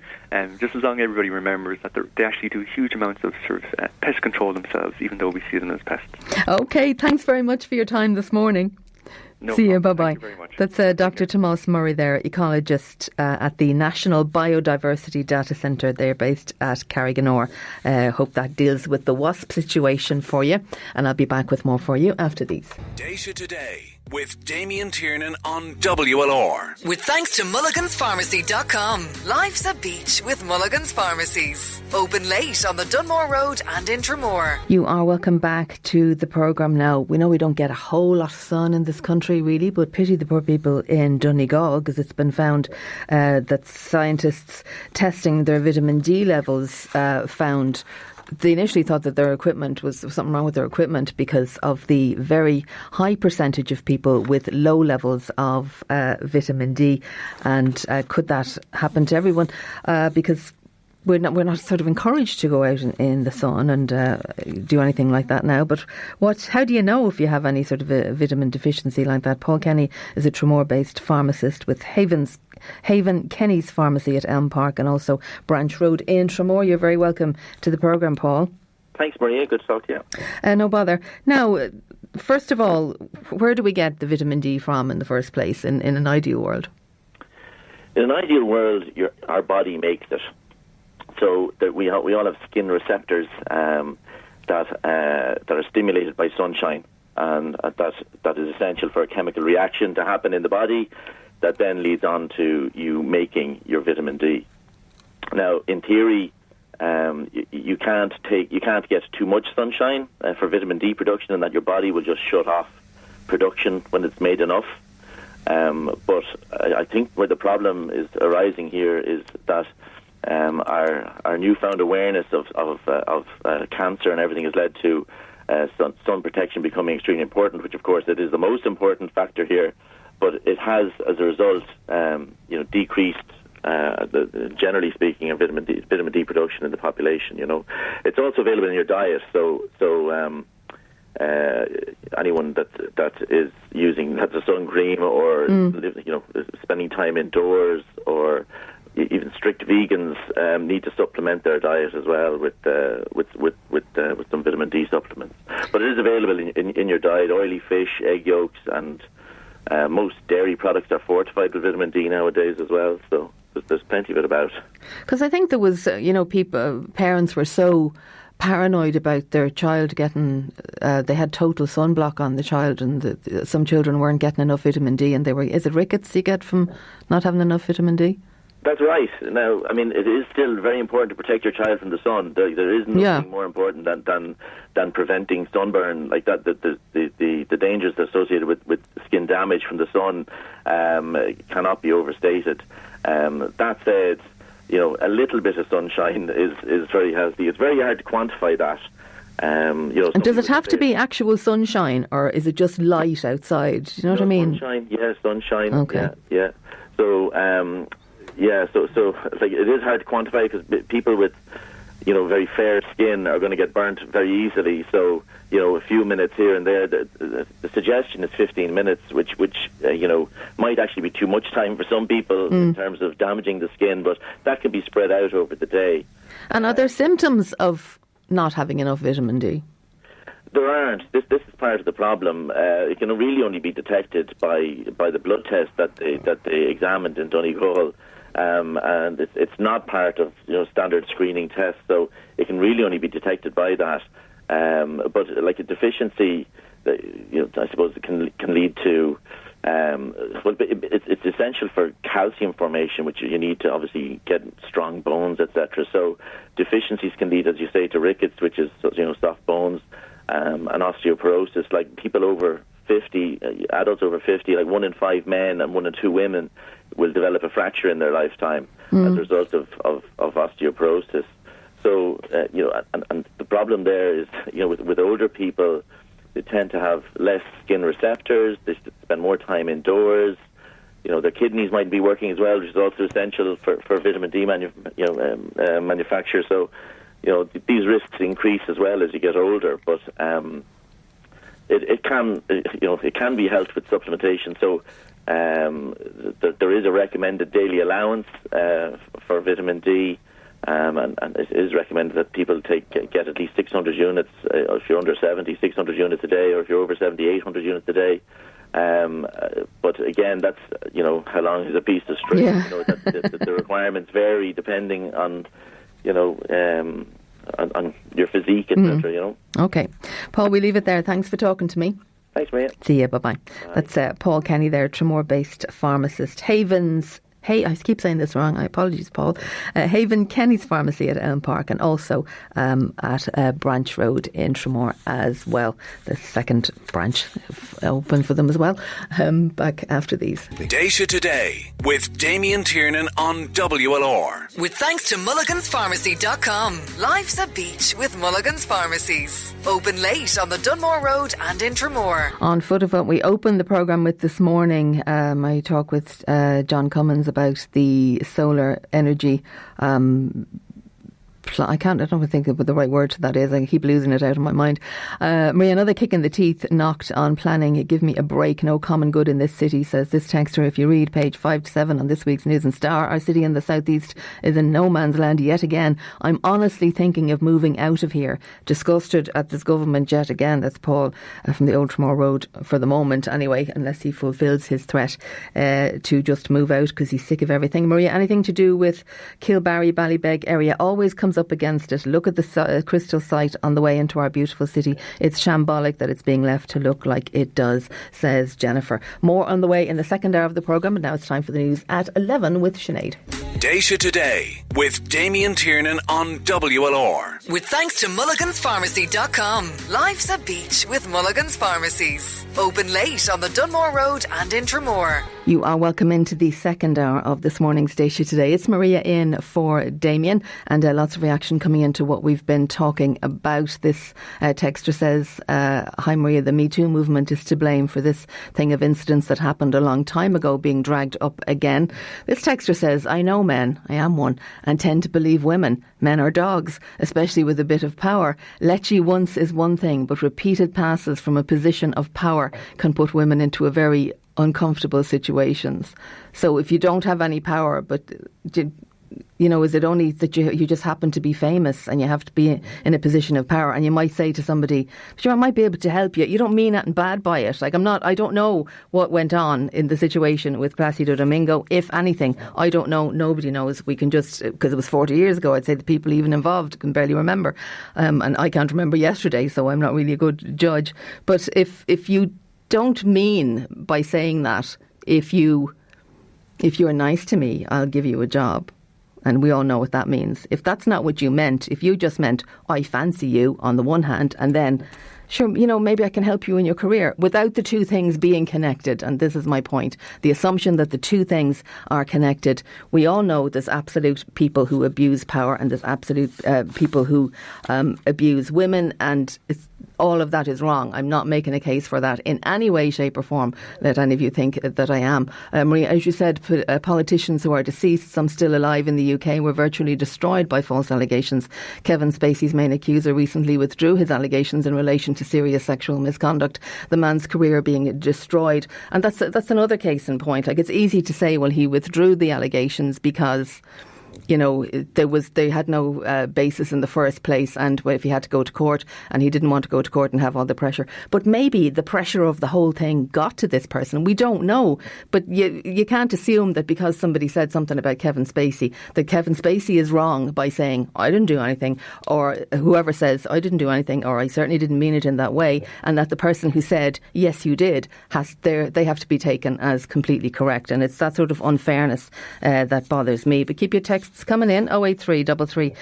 just as long as everybody remembers that they actually do huge amounts of sort of pest control themselves, even though we see them as pests. Okay, thanks very much for your time this morning. No See problem. you, bye-bye. Thank you very much. That's Dr. Tomas Murray there, ecologist at the National Biodiversity Data Centre. They're based at Carriganore. Hope that deals with the wasp situation for you. And I'll be back with more for you after these. Déise Today with Damien Tiernan on WLR. With thanks to mulliganspharmacy.com. Life's a beach with Mulligan's Pharmacies. Open late on the Dunmore Road and in Tramore. You are welcome back to the programme now. We know we don't get a whole lot of sun in this country really, but pity the poor people in Donegal, because it's been found that scientists testing their vitamin D levels found they initially thought that their equipment was something wrong with their equipment because of the very high percentage of people with low levels of vitamin D. And could that happen to everyone? Because we're not sort of encouraged to go out in the sun and do anything like that now. But how do you know if you have any sort of a vitamin deficiency like that? Paul Kenny is a Tramore-based pharmacist with Haven Kenny's Pharmacy at Elm Park and also Branch Road in Tramore. You're very welcome to the programme, Paul. Thanks, Maria. Good to talk to you. No bother. Now, first of all, where do we get the vitamin D from in the first place in an ideal world? In an ideal world, our body makes it. So that we all have skin receptors that are stimulated by sunshine, and that is essential for a chemical reaction to happen in the body that then leads on to you making your vitamin D. Now, in theory, you can't get too much sunshine for vitamin D production, and that your body will just shut off production when it's made enough. But I think where the problem is arising here is that our newfound awareness of cancer and everything has led to sun protection becoming extremely important, which of course it is the most important factor here. But it has, as a result, decreased, generally speaking, of vitamin D production in the population. It's also available in your diet. So anyone that is using a sun cream or spending time indoors, or even strict vegans need to supplement their diet as well with some vitamin D supplements. But it is available in your diet: oily fish, egg yolks, and most dairy products are fortified with vitamin D nowadays as well. So there's plenty of it about. Because I think there was, parents were so paranoid about their child getting, they had total sunblock on the child, and some children weren't getting enough vitamin D, and is it rickets you get from not having enough vitamin D? That's right. Now, I mean, it is still very important to protect your child from the sun. There is nothing more important than preventing sunburn like that. The dangers associated with skin damage from the sun cannot be overstated. That said, a little bit of sunshine is very healthy. It's very hard to quantify that. And does it have to be actual sunshine, or is it just light outside? Do you know what I mean? Sunshine, yeah, sunshine. Okay. Yeah. So, so like it is hard to quantify, because people with, very fair skin are going to get burnt very easily. So, a few minutes here and there. The suggestion is 15 minutes, which might actually be too much time for some people in terms of damaging the skin, but that can be spread out over the day. And are there symptoms of not having enough vitamin D? There aren't. This is part of the problem. It can really only be detected by the blood test that they examined in Donegal. And it's not part of standard screening tests, so it can really only be detected by that. But like a deficiency, I suppose it can lead to. It's essential for calcium formation, which you need to obviously get strong bones, etc. So deficiencies can lead, as you say, to rickets, which is soft bones, and osteoporosis. Like people over 50, adults over 50, like 1 in 5 men and 1 in 2 women will develop a fracture in their lifetime as a result of osteoporosis. So, and the problem there is, with older people, they tend to have less skin receptors, they spend more time indoors, their kidneys might be working as well, which is also essential for vitamin D manufacture. So, these risks increase as well as you get older, but it can be helped with supplementation. So there is a recommended daily allowance for vitamin D, and it is recommended that people get at least 600 units. If you're under 70, 600 units a day, or if you're over 70, 800 units a day. But again, that's how long is a piece of string. Yeah. The requirements vary depending on on your physique, etc. Okay, Paul, we leave it there. Thanks for talking to me. Thanks, Maria. See you. Bye-bye. That's Paul Kenny there, Tramore-based pharmacist. I keep saying this wrong. Apologies, Paul. Haven Kenny's Pharmacy at Elm Park, and also at Branch Road in Tramore as well. The second branch open for them as well. Back after these. Déise Today with Damien Tiernan on WLR. With thanks to mulliganspharmacy.com. Life's a beach with Mulligan's Pharmacies. Open late on the Dunmore Road and in Tramore. On foot of what we opened the programme with this morning, I talk with John Cummins about the solar energy I don't think of what the right word to that is. I keep losing it out of my mind. Maria, another kick in the teeth knocked on planning. Give me a break. No common good in this city, says this texter. If you read page 5 to 7 on this week's News and Star, our city in the southeast is in no man's land yet again. I'm honestly thinking of moving out of here. Disgusted at this government yet again. That's Paul from the Old Tramore Road for the moment, anyway, unless he fulfills his threat to just move out because he's sick of everything. Maria, anything to do with Kilbarry, Ballybeg area always comes up against it. Look at the crystal sight on the way into our beautiful city. It's shambolic that it's being left to look like it does, says Jennifer. More on the way in the second hour of the programme, and now it's time for the news at 11 with Sinead. Déise Today with Damien Tiernan on WLR. With thanks to mulliganspharmacy.com. Life's a beach with Mulligan's Pharmacies. Open late on the Dunmore Road and in Tramore. You are welcome into the second hour of this morning's Déise Today. It's Maria in for Damien, and lots of reaction coming into what we've been talking about. This texter says, hi Maria, the metoo movement is to blame for this thing of incidents that happened a long time ago being dragged up again. This texter says, I know men, I am one, and tend to believe women. Men are dogs, especially with a bit of power. Let ye once is one thing, but repeated passes from a position of power can put women into a very uncomfortable situations. So if you don't have any power, but is it only that you just happen to be famous and you have to be in a position of power, and you might say to somebody, sure, I might be able to help you. You don't mean anything bad by it. Like, I don't know what went on in the situation with Placido Domingo. If anything, I don't know. Nobody knows. We can just, because it was 40 years ago, I'd say the people even involved can barely remember. And I can't remember yesterday, so I'm not really a good judge. But if you don't mean by saying that, if you're nice to me, I'll give you a job. And we all know what that means. If that's not what you meant, if you just meant, I fancy you on the one hand, and then, sure, maybe I can help you in your career, without the two things being connected. And this is my point. The assumption that the two things are connected. We all know there's absolute people who abuse power, and there's absolute people who abuse women, and all of that is wrong. I'm not making a case for that in any way, shape or form, let any of you think that I am. Maria, as you said, politicians who are deceased, some still alive in the UK, were virtually destroyed by false allegations. Kevin Spacey's main accuser recently withdrew his allegations in relation to serious sexual misconduct, the man's career being destroyed. And that's another case in point. Like, it's easy to say, well, he withdrew the allegations because they had no basis in the first place, and if he had to go to court, and he didn't want to go to court and have all the pressure. But maybe the pressure of the whole thing got to this person. We don't know. But you can't assume that because somebody said something about Kevin Spacey, that Kevin Spacey is wrong by saying, I didn't do anything, or whoever says, I didn't do anything, or I certainly didn't mean it in that way, and that the person who said, yes, you did, they have to be taken as completely correct. And it's that sort of unfairness that bothers me. But keep your texts coming in, 083 33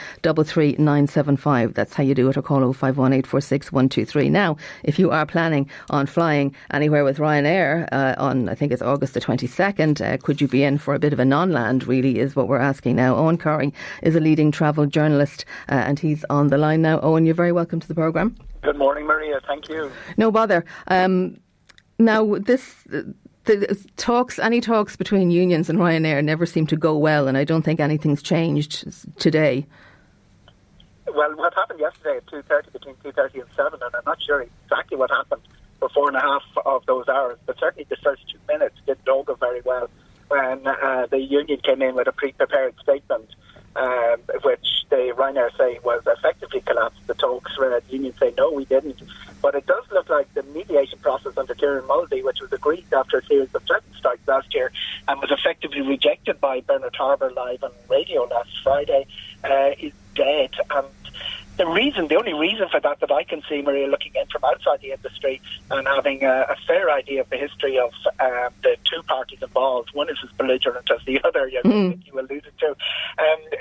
975. That's how you do it, or call 051 846 123. Now, if you are planning on flying anywhere with Ryanair on, I think it's August the 22nd, could you be in for a bit of a non-land, really, is what we're asking now. Eoghan Corry is a leading travel journalist, and he's on the line now. Eoghan, you're very welcome to the programme. Good morning, Maria. Thank you. No bother. Now, any talks between unions and Ryanair never seem to go well, and I don't think anything's changed today. Well, what happened yesterday at 2:30, between 2:30 and 7, and I'm not sure exactly what happened for 4.5 of those hours, but certainly the first 2 minutes didn't go very well when the union came in with a pre-prepared statement, which the Ryanair say was effectively collapsed the talks. The union say, no, we didn't. But it does look like the mediation process under Cllr, which was agreed after a series of threatened strikes last year and was effectively rejected by Bernard Harbour live on radio last Friday, is dead. And the only reason for that I can see, Maria, looking in from outside the industry and having a fair idea of the history of the two parties involved, one is as belligerent as the other, you alluded to,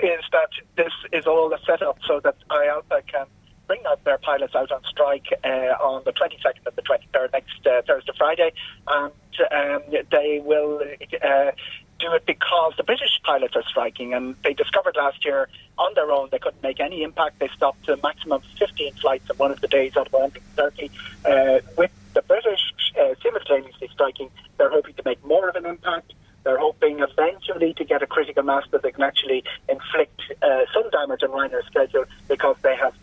is that this is all a setup so that IALPA can bring out their pilots out on strike on the 22nd and the 23rd, next Thursday, Friday, and they will do it because the British pilots are striking, and they discovered last year on their own they couldn't make any impact. They stopped a maximum of 15 flights on one of the days out of 130. With the British simultaneously striking, they're hoping to make more of an impact. They're hoping eventually to get a critical mass that they can actually inflict some damage on Ryanair's schedule, because they have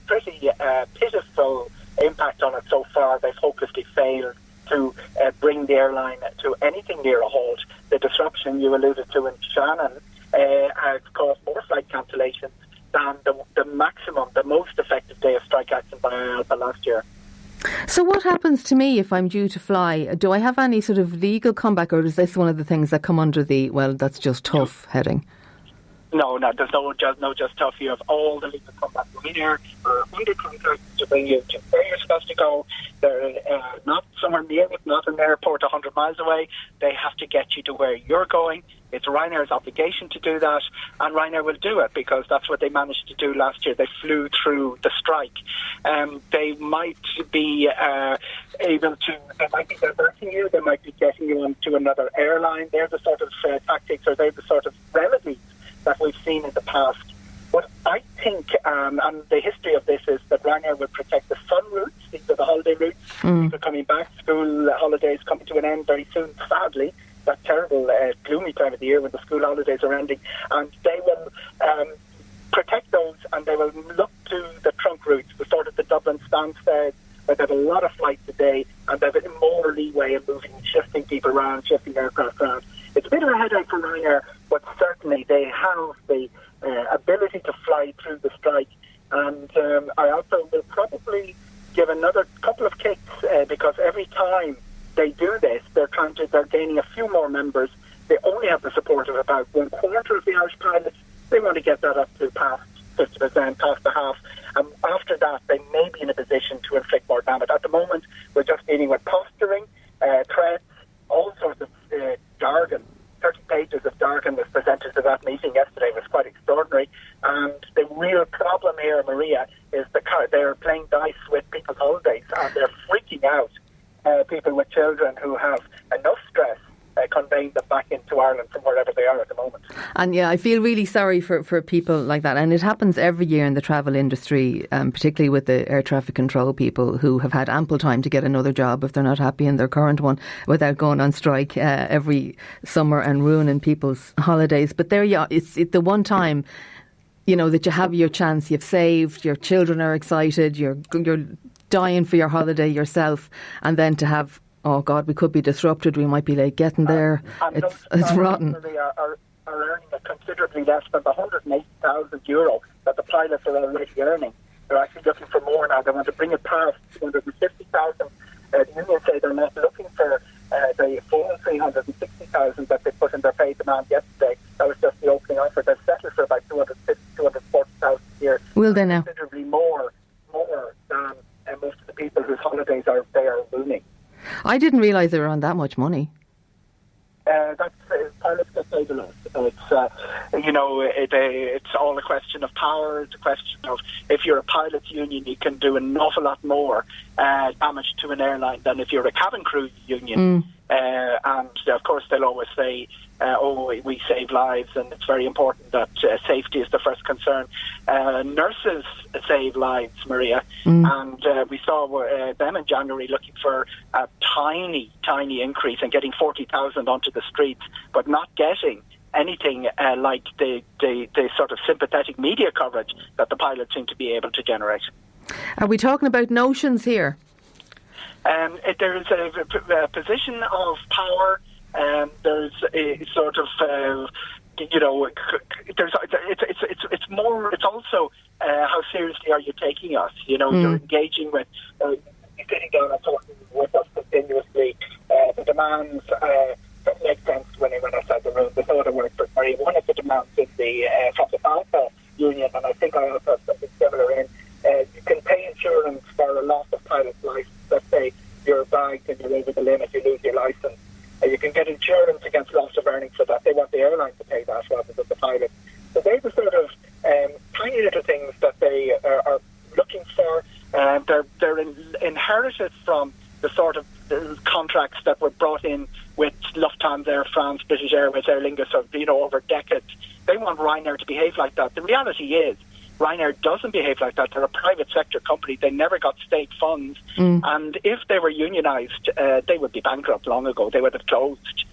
pretty pitiful impact on it so far. They've hopelessly failed to bring the airline to anything near a halt. The disruption you alluded to in Shannon has caused more flight cancellations than the most effective day of strike action by IALPA last year. So what happens to me if I'm due to fly? Do I have any sort of legal comeback, or is this one of the things that come under the, well, that's just tough heading? No, there's no just tough. You have all the legal combat Ryanair are under contract to bring you to where you're supposed to go. They're not somewhere near it, not an airport 100 miles away. They have to get you to where you're going. It's Ryanair's obligation to do that, and Ryanair will do it because that's what they managed to do last year. They flew through the strike. They might be able to, they might be diverting you, they might be getting you onto another airline. They're the sort of tactics, or they're the sort of remedies that we've seen in the past. What I think, and the history of this is that Ryanair will protect the sun routes. These are the holiday routes. People coming back, school holidays coming to an end very soon, sadly. That terrible, gloomy time of the year when the school holidays are ending. And they will protect those, and they will look to the trunk routes, the sort of the Dublin Stansted, where they have a lot of flights a day, and they have more leeway in moving, shifting people around, shifting aircraft around. It's a bit of a headache for Ryanair, but certainly they have the ability to fly through the strike. And I also will probably give another couple of kicks because every time they do this, they're gaining a few more members. They only have the support of about 1/4 of the Irish pilots. They want to get that up to past 50%, past the half. And after that, they may be in a position to inflict more damage. At the moment, we're just dealing with posturing, threats, all sorts of jargon. 30 pages of jargon was presented to that meeting yesterday. It was quite extraordinary. And the real problem here, Maria, is they're playing dice with people's holidays, and they're freaking out people with children who have enough stress conveying them back into Ireland from wherever they are at the moment. And yeah, I feel really sorry for people like that. And it happens every year in the travel industry, particularly with the air traffic control people who have had ample time to get another job if they're not happy in their current one without going on strike every summer and ruining people's holidays. But there you are. It's the one time, you know, that you have your chance, you've saved, your children are excited, you're dying for your holiday yourself, and then to have, oh God, we could be disrupted, we might be late getting there. It's rotten. They are earning considerably less than the €180,000 that the pilots are already earning. They're actually looking for more now. They want to bring it past 250,000. The unions say they're not looking for the full 360,000 that they put in their pay demand yesterday. That was just the opening offer. They've settled for about 240,000 a year. Will they now? Considerably more than most of the people whose holidays are booming. I didn't realise they were on that much money. Pilots get paid a lot. It's all a question of power. It's a question of, if you're a pilots union, you can do an awful lot more damage to an airline than if you're a cabin crew union. And of course, they'll always say, we save lives, and it's very important that safety is the first concern. Nurses save lives, Maria, and we saw them in January looking for a tiny increase and getting 40,000 onto the streets, but not getting anything like the sort of sympathetic media coverage that the pilots seem to be able to generate. Are we talking about notions here? There is a position of power. There's a sort of, it's more. It's also how seriously are you taking us? You know, you're engaging with, sitting down and talking with us continuously. The demands don't make sense when I went outside the room. The thought of work for Murray. One of the demands is from the Alpha union, and I think I also have something similar in. You can pay insurance for a loss of pilot's license. Let's say you're bagged and you're over the limit, you lose your license. You can get insurance against loss of earnings for that. They want the airline to pay that rather than the pilot. So they're the sort of tiny little things that they are looking for. They're inherited from the sort of contracts that were brought in with Lufthansa, Air France, British Airways, Aer Lingus, over decades. They want Ryanair to behave like that. The reality is, Ryanair doesn't behave like that. They're a private sector company. They never got state funds. And if they were unionised, they would be bankrupt long ago. They would have closed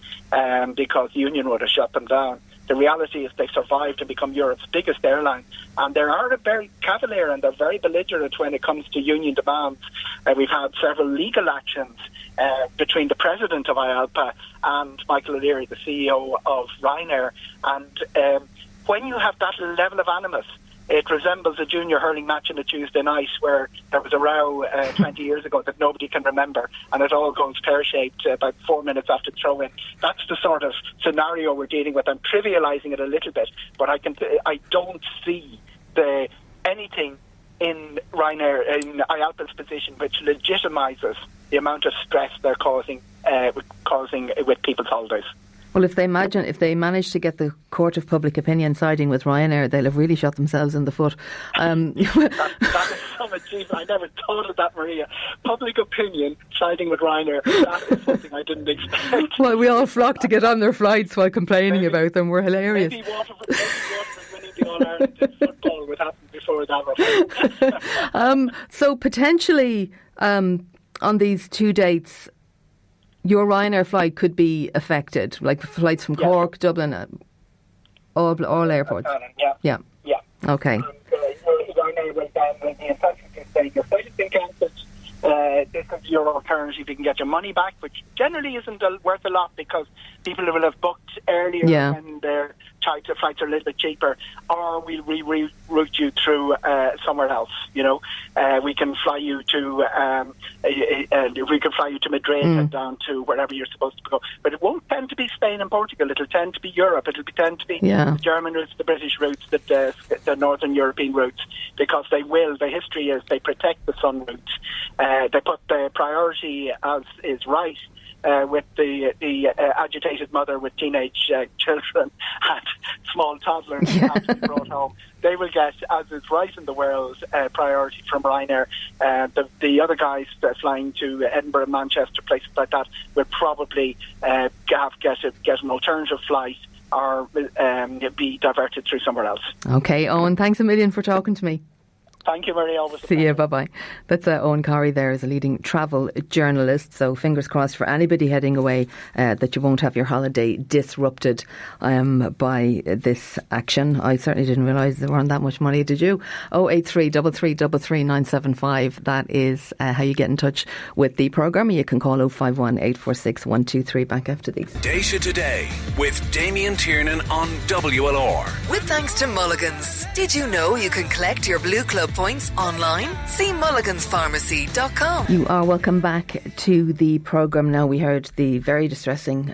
because the union would have shut them down. The reality is they survived to become Europe's biggest airline. And they are very cavalier and they're very belligerent when it comes to union demands. We've had several legal actions between the president of IALPA and Michael O'Leary, the CEO of Ryanair. And when you have that level of animus It resembles a junior hurling match on a Tuesday night where there was a row 20 years ago that nobody can remember, and it all goes pear-shaped about 4 minutes after throw-in. That's the sort of scenario we're dealing with. I'm trivialising it a little bit, but I don't see anything in Ryanair, in IALPA's position, which legitimises the amount of stress they're causing with people's holidays. Well, if they manage to get the court of public opinion siding with Ryanair, they'll have really shot themselves in the foot. That is some achievement. I never thought of that, Maria. Public opinion siding with Ryanair. That is something I didn't expect. Well, we all flock to get on their flights while complaining about them. We're hilarious. Maybe Waterford winning the All-Ireland in football would happen before that. So potentially on these two dates, your Ryanair flight could be affected, like flights from Cork, Dublin, all airports. Yeah. Okay. Ryanair went down with the intention to say your flight has been cancelled. This is your alternative. You can get your money back, which generally isn't worth a lot because people will have booked earlier and their flights are a little bit cheaper, or we'll reroute you through somewhere else. We can fly you to Madrid and down to wherever you're supposed to go. But it won't tend to be Spain and Portugal. It'll tend to be Europe. It'll tend to be the German routes, the British routes, the Northern European routes, because they will. The history is they protect the sun route. They put the priority, as is right, with the agitated mother with teenage children and small toddlers who have to be brought home. They will get, as is right in the world, priority from Ryanair. The other guys flying to Edinburgh, Manchester, places like that, will probably get an alternative flight or be diverted through somewhere else. Okay, Eoghan, thanks a million for talking to me. Thank you, Marie. Always See you. Bye-bye. That's Eoghan Corry there, is a leading travel journalist. So fingers crossed for anybody heading away that you won't have your holiday disrupted by this action. I certainly didn't realise there weren't that much money. Did you? 083 333 975. That is how you get in touch with the programme. You can call 051 846 123. Back after these. Déise Today with Damien Tiernan on WLR. With thanks to Mulligan's. Did you know you can collect your Blue Club points online? See mulliganspharmacy.com. You are welcome back to the programme. Now, we heard the very distressing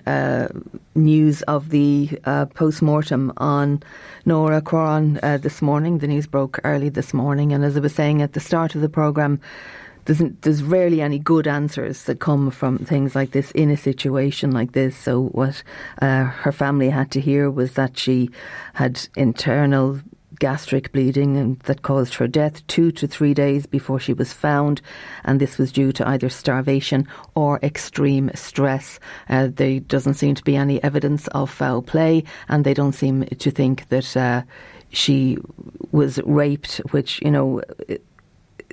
news of the post-mortem on Nora Quoirin this morning. The news broke early this morning, and as I was saying at the start of the programme, there's rarely any good answers that come from things like this in a situation like this. So what her family had to hear was that she had internal gastric bleeding, and that caused her death 2 to 3 days before she was found, and this was due to either starvation or extreme stress. There doesn't seem to be any evidence of foul play, and they don't seem to think that she was raped, which,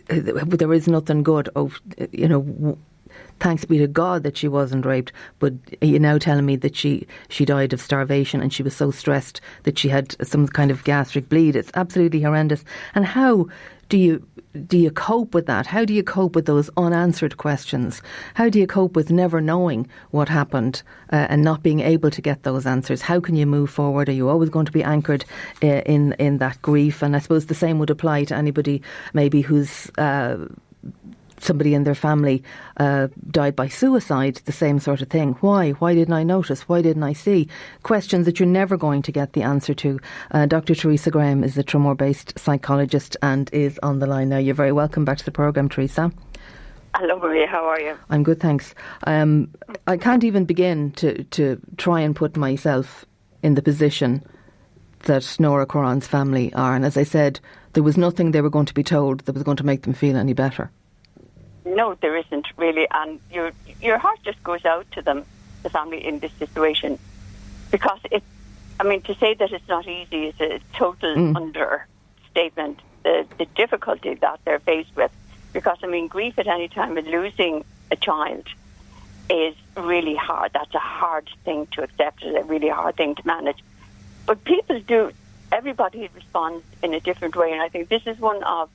there is nothing good. Thanks be to God that she wasn't raped, but you're now telling me that she died of starvation and she was so stressed that she had some kind of gastric bleed. It's absolutely horrendous. And how do you cope with that? How do you cope with those unanswered questions? How do you cope with never knowing what happened and not being able to get those answers? How can you move forward? Are you always going to be anchored in that grief? And I suppose the same would apply to anybody maybe who's somebody in their family died by suicide, the same sort of thing. Why? Why didn't I notice? Why didn't I see? Questions that you're never going to get the answer to. Dr. Teresa Graham is a Tramore-based psychologist and is on the line now. You're very welcome back to the programme, Teresa. Hello, Maria. How are you? I'm good, thanks. I can't even begin to try and put myself in the position that Nora Quoirin's family are. And as I said, there was nothing they were going to be told that was going to make them feel any better. No, there isn't really, and your heart just goes out to them, the family, in this situation, because to say that it's not easy is a total understatement. The difficulty that they're faced with, because grief at any time of losing a child is really hard. That's a hard thing to accept. It's a really hard thing to manage. But everybody responds in a different way, and I think this is one of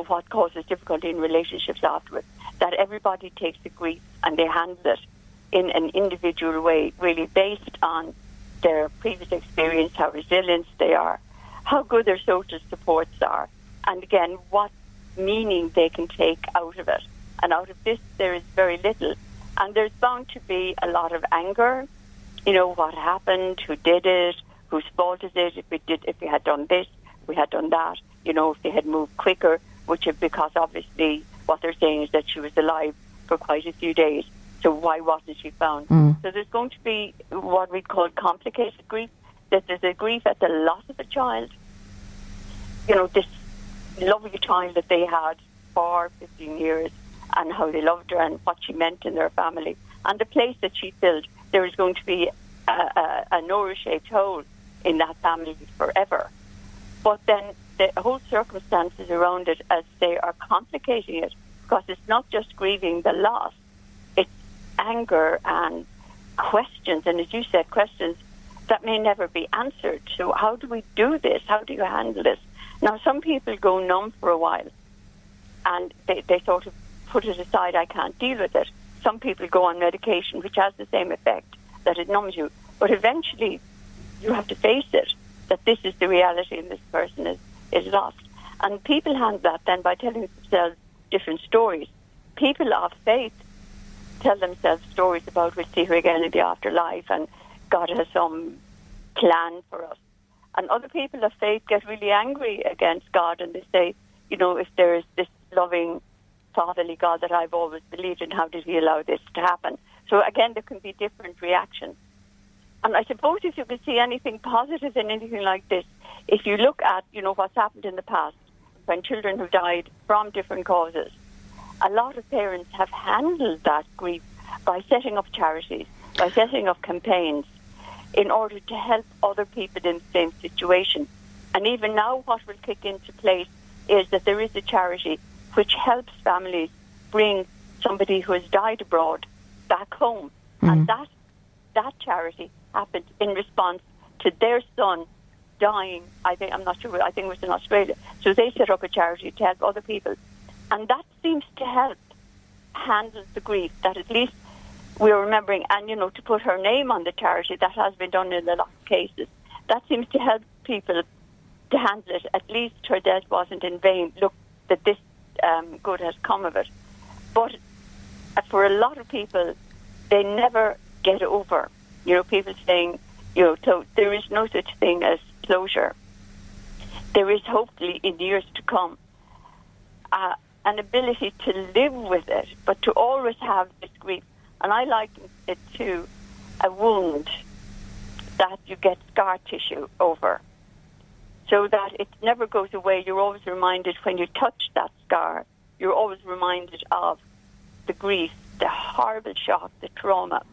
what causes difficulty in relationships afterwards, that everybody takes the grief and they handle it in an individual way, really based on their previous experience, how resilient they are, how good their social supports are, and again, what meaning they can take out of it. And out of this, there is very little. And there's bound to be a lot of anger. You know, what happened, who did it, whose fault is it, if we had done this, we had done that, you know, if they had moved quicker, because obviously what they're saying is that she was alive for quite a few days. So why wasn't she found? So there's going to be what we call complicated grief, that there's a grief at the loss of a child. You know, this lovely child that they had for 15 years and how they loved her and what she meant in their family. And the place that she filled, there is going to be a Nora-shaped hole in that family forever. But then the whole circumstances around it, as they are complicating it, because it's not just grieving the loss, it's anger and questions, and as you said, questions that may never be answered. So how do we do this? How do you handle this? Now, some people go numb for a while, and they sort of put it aside, I can't deal with it. Some people go on medication, which has the same effect, that it numbs you. But eventually, you have to face it, that this is the reality and this person is lost. And people handle that then by telling themselves different stories. People of faith tell themselves stories about we'll see her again in the afterlife and God has some plan for us. And other people of faith get really angry against God and they say, you know, if there is this loving fatherly God that I've always believed in, how did he allow this to happen? So again, there can be different reactions. And I suppose if you can see anything positive in anything like this, if you look at, you know, what's happened in the past, when children who died from different causes, a lot of parents have handled that grief by setting up charities, by setting up campaigns in order to help other people in the same situation. And even now what will kick into place is that there is a charity which helps families bring somebody who has died abroad back home. And that charity happened in response to their son dying, I think it was in Australia. So they set up a charity to help other people. And that seems to help handle the grief, that at least we're remembering, and, you know, to put her name on the charity, that has been done in a lot of cases. That seems to help people to handle it. At least her death wasn't in vain. Look, that this good has come of it. But for a lot of people, they never get over, you know, people saying, you know, so there is no such thing as closure. There is hopefully in years to come an ability to live with it, but to always have this grief. And I liken it to a wound that you get scar tissue over, so that it never goes away. You're always reminded when you touch that scar, you're always reminded of the grief, the horrible shock, the trauma,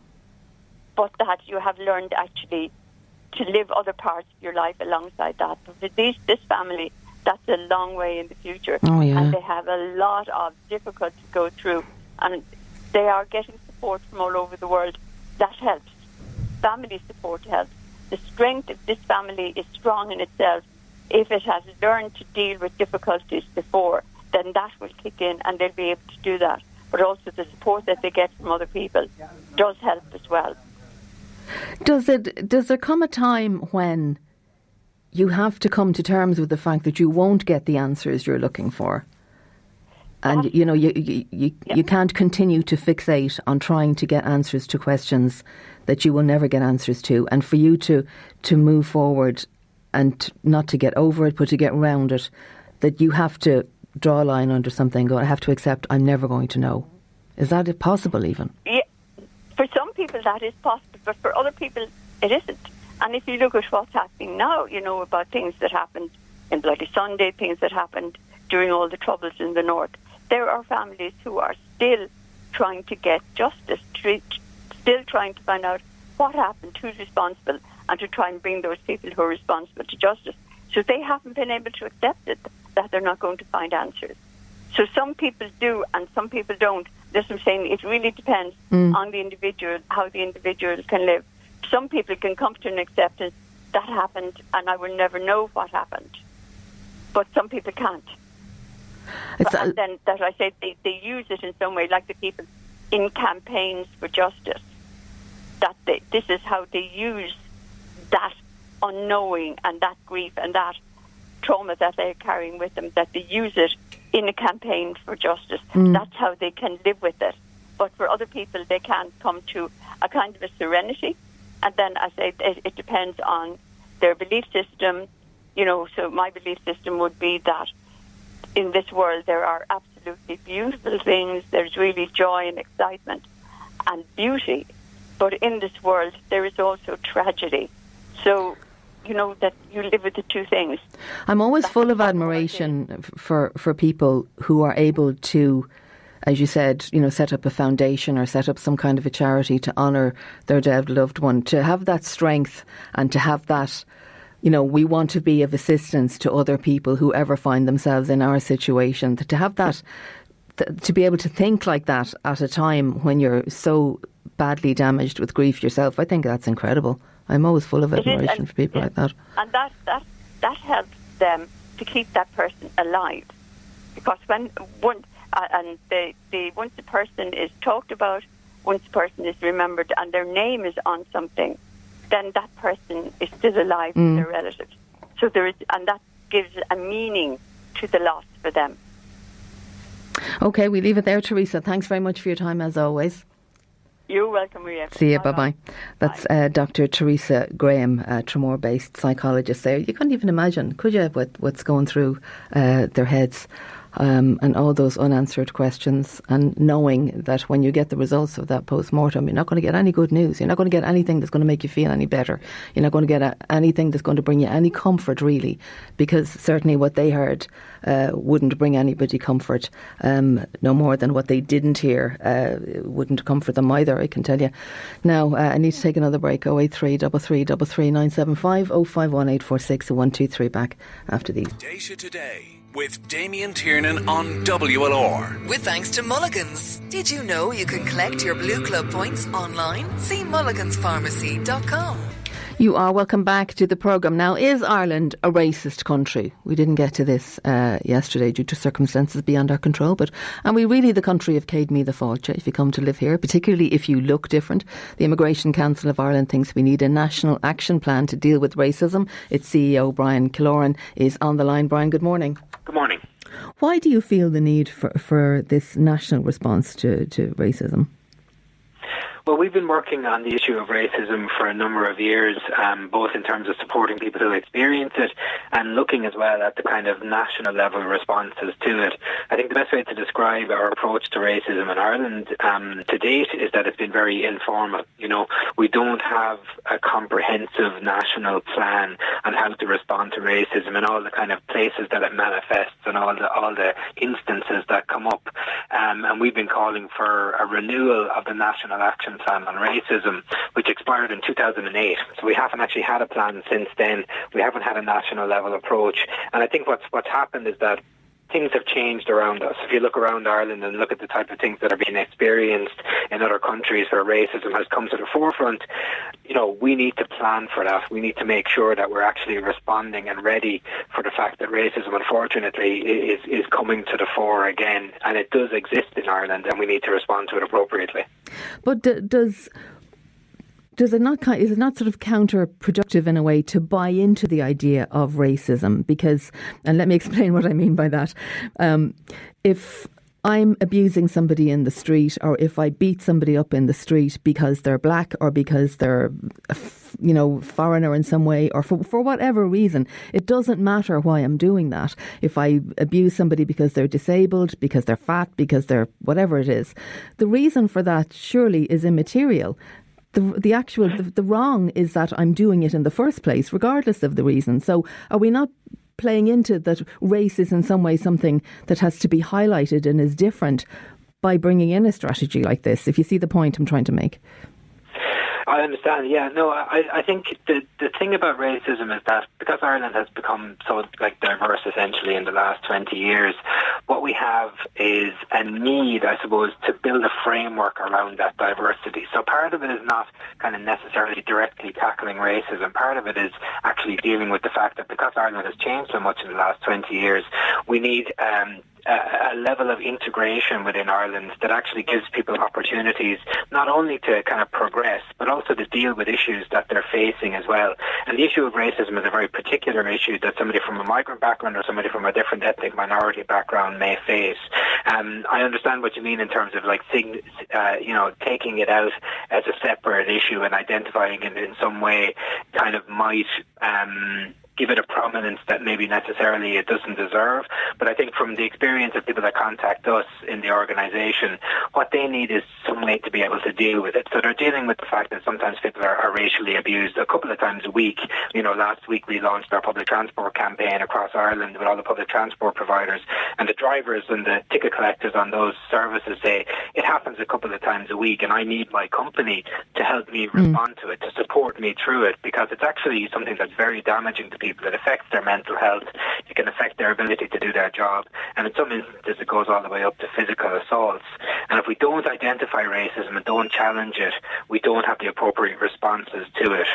but that you have learned actually to live other parts of your life alongside that. But this family, that's a long way in the future. Oh, yeah. And they have a lot of difficulty to go through. And they are getting support from all over the world. That helps. Family support helps. The strength of this family is strong in itself. If it has learned to deal with difficulties before, then that will kick in and they'll be able to do that. But also the support that they get from other people does help as well. Does there come a time when you have to come to terms with the fact that you won't get the answers you're looking for? And, you know, you can't continue to fixate on trying to get answers to questions that you will never get answers to. And for you to move forward and not to get over it, but to get around it, that you have to draw a line under something, go, I have to accept I'm never going to know. Is that possible even? Yeah, for some people that is possible, but for other people it isn't. And if you look at what's happening now, you know, about things that happened in Bloody Sunday, things that happened during all the troubles in the north, there are families who are still trying to get justice, still trying to find out what happened, who's responsible, and to try and bring those people who are responsible to justice. So they haven't been able to accept it, that they're not going to find answers. So some people do and some people don't. That's what I'm saying. It really depends on the individual, how the individual can live. Some people can come to an acceptance that happened and I will never know what happened. But some people can't. And then, that I say, they use it in some way, like the people in campaigns for justice. This is how they use that unknowing and that grief and that trauma that they're carrying with them, that they use it in a campaign for justice. That's how they can live with it. But for other people, they can't come to a kind of a serenity. And then, as I say, it depends on their belief system. So my belief system would be that in this world there are absolutely beautiful things. There's really joy and excitement and beauty. But in this world, there is also tragedy. So, that you live with the two things. I'm always full of admiration for people who are able to, as you said, set up a foundation or set up some kind of a charity to honour their dead loved one, to have that strength and to have that, we want to be of assistance to other people who ever find themselves in our situation, to have that, to be able to think like that at a time when you're so badly damaged with grief yourself. I think that's incredible. I'm always full of admiration for people like that. And that helps them to keep that person alive. Because once the person is talked about, once the person is remembered and their name is on something, then that person is still alive with their relatives. So and that gives a meaning to the loss for them. Okay, we leave it there, Teresa. Thanks very much for your time as always. You're welcome, Maria. See you. Bye-bye. That's Dr. Teresa Graham, Tramore-based psychologist there. You couldn't even imagine, could you, what's going through their heads and all those unanswered questions, and knowing that when you get the results of that post-mortem, you're not going to get any good news. You're not going to get anything that's going to make you feel any better. You're not going to get anything that's going to bring you any comfort, really, because certainly what they heard wouldn't bring anybody comfort, no more than what they didn't hear wouldn't comfort them either, I can tell you. Now, I need to take another break. 083 33 975 051 846 123. Back after these. Déise Today with Damien Tiernan on WLR. With thanks to Mulligan's. Did you know you can collect your Blue Club points online? See mulliganspharmacy.com. You are welcome back to the programme. Now, is Ireland a racist country? We didn't get to this yesterday due to circumstances beyond our control, but are we really the country of Céad Míle Fáilte if you come to live here, particularly if you look different? The Immigration Council of Ireland thinks we need a national action plan to deal with racism. Its CEO, Brian Cllr, is on the line. Brian, good morning. Good morning. Why do you feel the need for this national response to racism? Well, we've been working on the issue of racism for a number of years, both in terms of supporting people who experience it and looking as well at the kind of national level responses to it. I think the best way to describe our approach to racism in Ireland to date is that it's been very informal. We don't have a comprehensive national plan on how to respond to racism and all the kind of places that it manifests and all the instances that come up. And we've been calling for a renewal of the National Action Plan on Racism, which expired in 2008. So we haven't actually had a plan since then. We haven't had a national level approach. And I think what's happened is that things have changed around us. If you look around Ireland and look at the type of things that are being experienced in other countries where racism has come to the forefront, we need to plan for that. We need to make sure that we're actually responding and ready for the fact that racism, unfortunately, is coming to the fore again. And it does exist in Ireland, and we need to respond to it appropriately. But is it not sort of counterproductive in a way to buy into the idea of racism? Because, and let me explain what I mean by that. If I'm abusing somebody in the street, or if I beat somebody up in the street because they're black or because they're, foreigner in some way, or for whatever reason, it doesn't matter why I'm doing that. If I abuse somebody because they're disabled, because they're fat, because they're whatever it is, the reason for that surely is immaterial. The wrong is that I'm doing it in the first place, regardless of the reason. So are we not playing into that race is in some way something that has to be highlighted and is different by bringing in a strategy like this, if you see the point I'm trying to make? I understand, yeah. No, I think the thing about racism is that because Ireland has become so diverse essentially in the last 20 years, what we have is a need, I suppose, to build a framework around that diversity. So part of it is not kind of necessarily directly tackling racism. Part of it is actually dealing with the fact that because Ireland has changed so much in the last 20 years, we need a level of integration within Ireland that actually gives people opportunities not only to kind of progress, but also to deal with issues that they're facing as well. And the issue of racism is a very particular issue that somebody from a migrant background or somebody from a different ethnic minority background may face. I understand what you mean in terms of like, taking it out as a separate issue and identifying it in some way kind of might give it a prominence that maybe necessarily it doesn't deserve. But I think from the experience of people that contact us in the organisation, what they need is some way to be able to deal with it. So they're dealing with the fact that sometimes people are racially abused a couple of times a week. Last week we launched our public transport campaign across Ireland with all the public transport providers, and the drivers and the ticket collectors on those services say it happens a couple of times a week, and I need my company to help me respond to it, to support me through it, because it's actually something that's very damaging to people. It affects their mental health, it can affect their ability to do their job, and in some instances it goes all the way up to physical assaults. And if we don't identify racism and don't challenge it, we don't have the appropriate responses to it.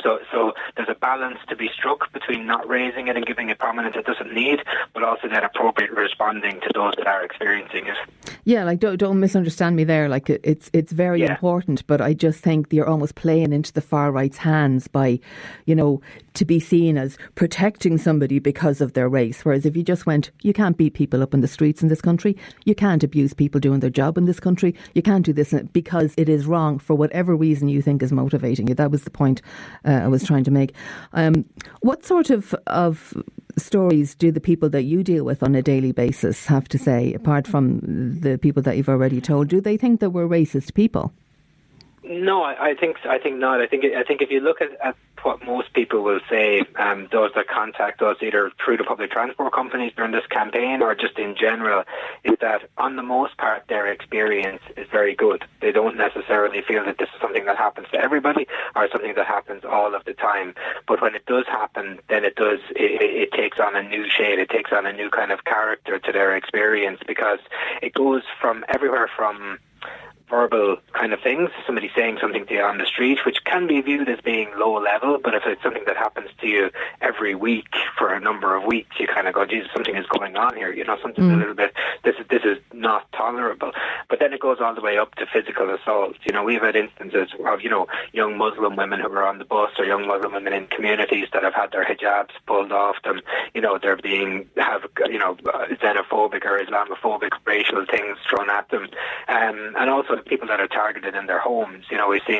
So there's a balance to be struck between not raising it and giving it prominence it doesn't need, but also then appropriate responding to those that are experiencing it. Yeah, like don't misunderstand me there. Like it's very important, but I just think you're almost playing into the far right's hands by, to be seen as protecting somebody because of their race. Whereas if you just went, you can't beat people up in the streets in this country, you can't abuse people doing their job in this country, you can't do this because it is wrong for whatever reason you think is motivating you. That was the point I was trying to make. What sort of stories do the people that you deal with on a daily basis have to say, apart from the people that you've already told? Do they think that we're racist people? No, I think not. I think if you look at what most people will say, those that contact us either through the public transport companies during this campaign or just in general, is that on the most part their experience is very good. They don't necessarily feel that this is something that happens to everybody or something that happens all of the time. But when it does happen, then it takes on a new shade. It takes on a new kind of character to their experience, because it goes from everywhere from verbal kind of things, somebody saying something to you on the street, which can be viewed as being low level, but if it's something that happens to you every week for a number of weeks, you kind of go, Jesus, something is going on here, something a little bit, this is not tolerable. But then it goes all the way up to physical assault. We've had instances of, young Muslim women who are on the bus, or young Muslim women in communities that have had their hijabs pulled off them, they're have xenophobic or Islamophobic racial things thrown at them, and also people that are targeted in their homes.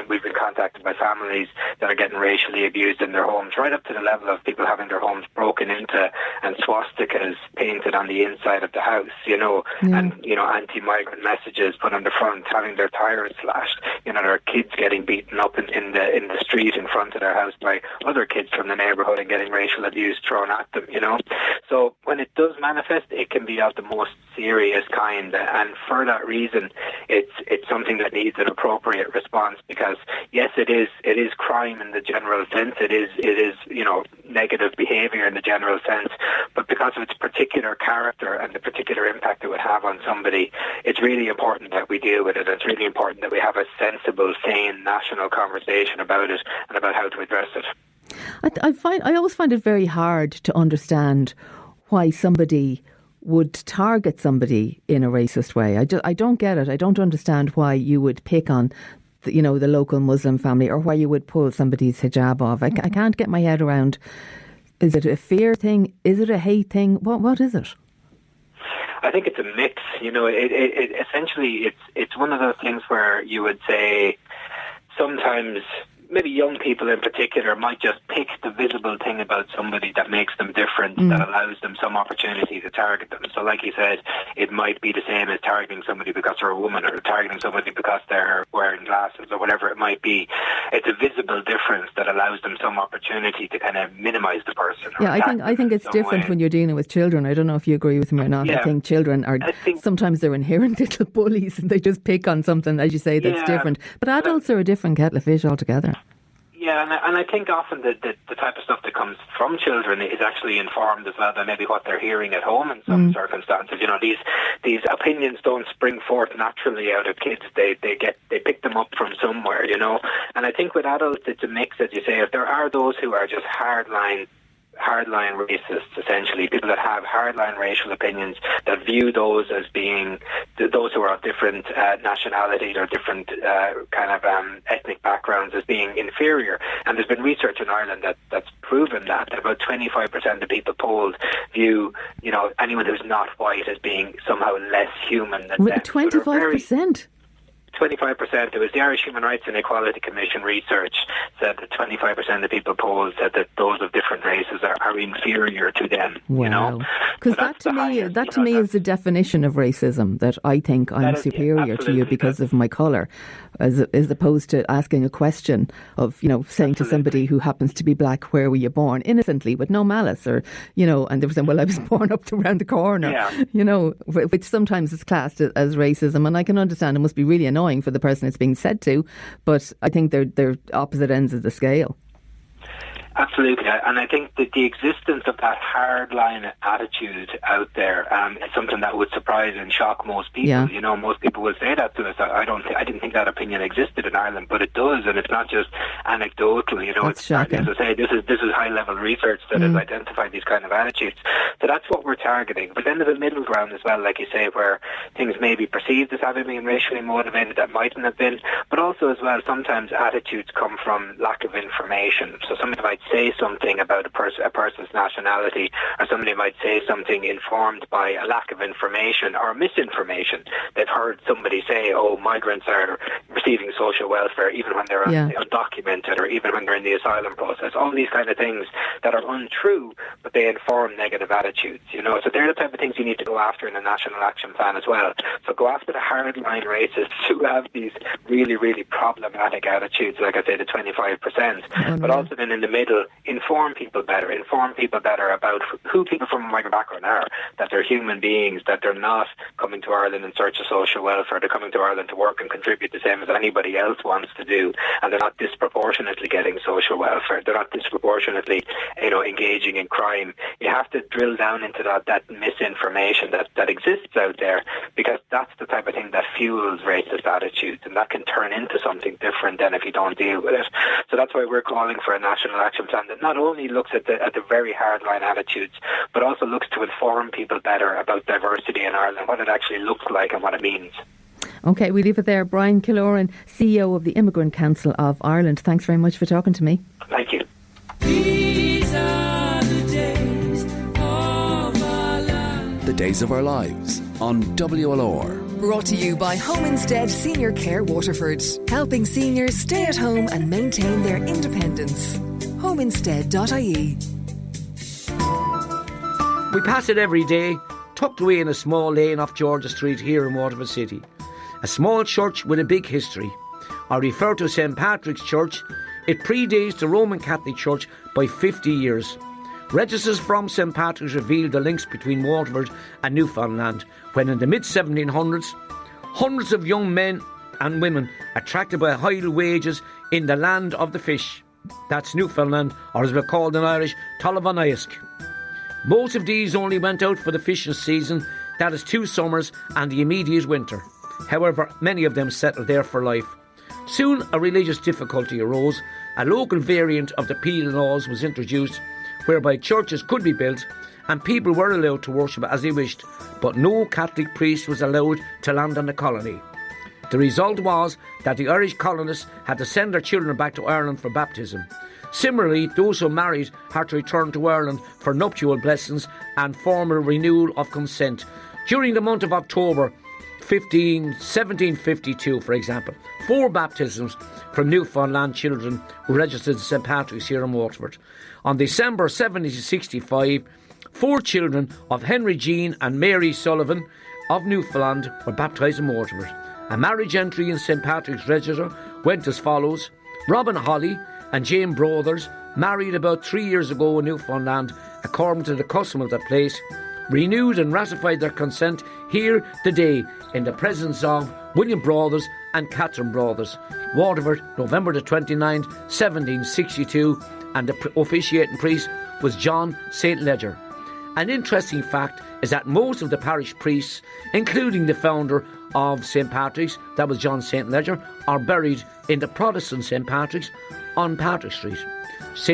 We've been contacted by families that are getting racially abused in their homes, right up to the level of people having their homes broken into and swastikas painted on the inside of the house, and anti-migrant messages put on the front, having their tires slashed. There are kids getting beaten up in the street in front of their house by other kids from the neighbourhood and getting racial abuse thrown at them. So when it does manifest, it can be of the most serious kind, and for that reason, it's something that needs an appropriate response, because yes, it is crime in the general sense, it is negative behaviour in the general sense, but because of its particular character and the particular impact it would have on somebody, it's really important that we deal with it. It's really important that we have a sensible, sane national conversation about it and about how to address it. I always find it very hard to understand why somebody would target somebody in a racist way. I don't get it. I don't understand why you would pick on the local Muslim family, or why you would pull somebody's hijab off. I can't get my head around, is it a fear thing? Is it a hate thing? What is it? I think it's a mix. Essentially it's one of those things where you would say sometimes maybe young people in particular might just pick the visible thing about somebody that makes them different, that allows them some opportunity to target them. So like you said, it might be the same as targeting somebody because they're a woman, or targeting somebody because they're wearing glasses, or whatever it might be. It's a visible difference that allows them some opportunity to kind of minimise the person. Yeah, I think it's different when you're dealing with children. I don't know if you agree with me or not. Yeah. I think children are, sometimes they're inherent little bullies and they just pick on something, as you say, that's different. But adults are a different kettle of fish altogether. Yeah, and I think often the type of stuff that comes from children is actually informed as well by maybe what they're hearing at home in some circumstances. These opinions don't spring forth naturally out of kids. They pick them up from somewhere, And I think with adults it's a mix, as you say. If there are those who are just hardline hardline racists, essentially, people that have hardline racial opinions that view those as being those who are of different nationalities or different ethnic backgrounds as being inferior. And there's been research in Ireland that's proven that about 25% of people polled view, anyone who's not white as being somehow less human than them. 25%? 25%. It was the Irish Human Rights and Equality Commission research said that 25% of people polled said that those of different races are inferior to them. Wow. Because so that to me is the definition of racism, that I think I'm superior to you because of my colour, as opposed to asking a question of, saying to somebody who happens to be black, where were you born? Innocently, with no malice, or, and they were saying, well, I was born up around the corner, which sometimes is classed as racism. And I can understand it must be really annoying for the person it's being said to, but I think they're opposite ends of the scale. Absolutely, and I think that the existence of that hardline attitude out there is something that would surprise and shock most people. Yeah. Most people will say that to us. I didn't think that opinion existed in Ireland, but it does, and it's not just anecdotal. That's shocking. As I say, this is high level research that has identified these kind of attitudes. So that's what we're targeting. But then there's a middle ground as well, like you say, where things may be perceived as having been racially motivated that mightn't have been, but also as well sometimes attitudes come from lack of information. So somebody might say something about a person's nationality, or somebody might say something informed by a lack of information or misinformation. They've heard somebody say, migrants are receiving social welfare even when they're undocumented, or even when they're in the asylum process. All these kind of things that are untrue, but they inform negative attitudes. So they're the type of things you need to go after in a national action plan as well. So go after the hardline racists who have these really, really problematic attitudes, like I say, the 25%, but also then in the middle, inform people better about who people from a migrant background are, that they're human beings, that they're not coming to Ireland in search of social welfare, they're coming to Ireland to work and contribute the same as anybody else wants to do, and they're not disproportionately getting social welfare, they're not disproportionately engaging in crime. You have to drill down into that misinformation that exists out there, because that's the type of thing that fuels racist attitudes, and that can turn into something different than if you don't deal with it. So that's why we're calling for a national action plan that not only looks at the very hardline attitudes, but also looks to inform people better about diversity in Ireland, what it actually looks like and what it means. OK, we leave it there. Brian Cllr, CEO of the Immigrant Council of Ireland. Thanks very much for talking to me. Thank you. These are the days of our lives. The Days of Our Lives on WLR. Brought to you by Home Instead Senior Care Waterford, helping seniors stay at home and maintain their independence. Homeinstead.ie. We pass it every day, tucked away in a small lane off Georgia Street here in Waterford City. A small church with a big history. I refer to St Patrick's Church. It predates the Roman Catholic Church by 50 years. Registers from St Patrick's reveal the links between Waterford and Newfoundland, when in the mid-1700s, hundreds of young men and women attracted by high wages in the land of the fish. That's Newfoundland, or as we're called in Irish, Tollivaniask. Most of these only went out for the fishing season, that is 2 summers and the immediate winter. However, many of them settled there for life. Soon a religious difficulty arose. A local variant of the penal laws was introduced, whereby churches could be built and people were allowed to worship as they wished, but no Catholic priest was allowed to land on the colony. The result was that the Irish colonists had to send their children back to Ireland for baptism. Similarly, those who married had to return to Ireland for nuptial blessings and formal renewal of consent. During the month of October 1752, for example, 4 baptisms from Newfoundland children were registered in St Patrick's here in Waterford. On December 1765, 4 children of Henry Jean and Mary Sullivan of Newfoundland were baptised in Waterford. A marriage entry in St Patrick's Register went as follows: Robin Holly and Jane Brothers, married about 3 years ago in Newfoundland, according to the custom of the place, renewed and ratified their consent here today in the presence of William Brothers and Catherine Brothers. Waterford, November the 29th, 1762, and the officiating priest was John St Ledger. An interesting fact is that most of the parish priests, including the founder of St Patrick's, that was John St Ledger, are buried in the Protestant St Patrick's on Patrick Street.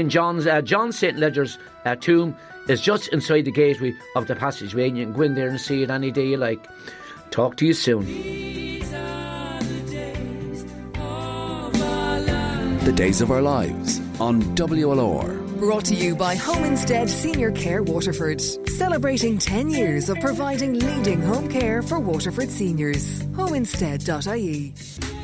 John St Ledger's Our tomb is just inside the gateway of the passageway, and you can go in there and see it any day you like. Talk to you soon. The Days of Our Lives on WLR. Brought to you by Home Instead Senior Care Waterford. Celebrating 10 years of providing leading home care for Waterford seniors. Homeinstead.ie.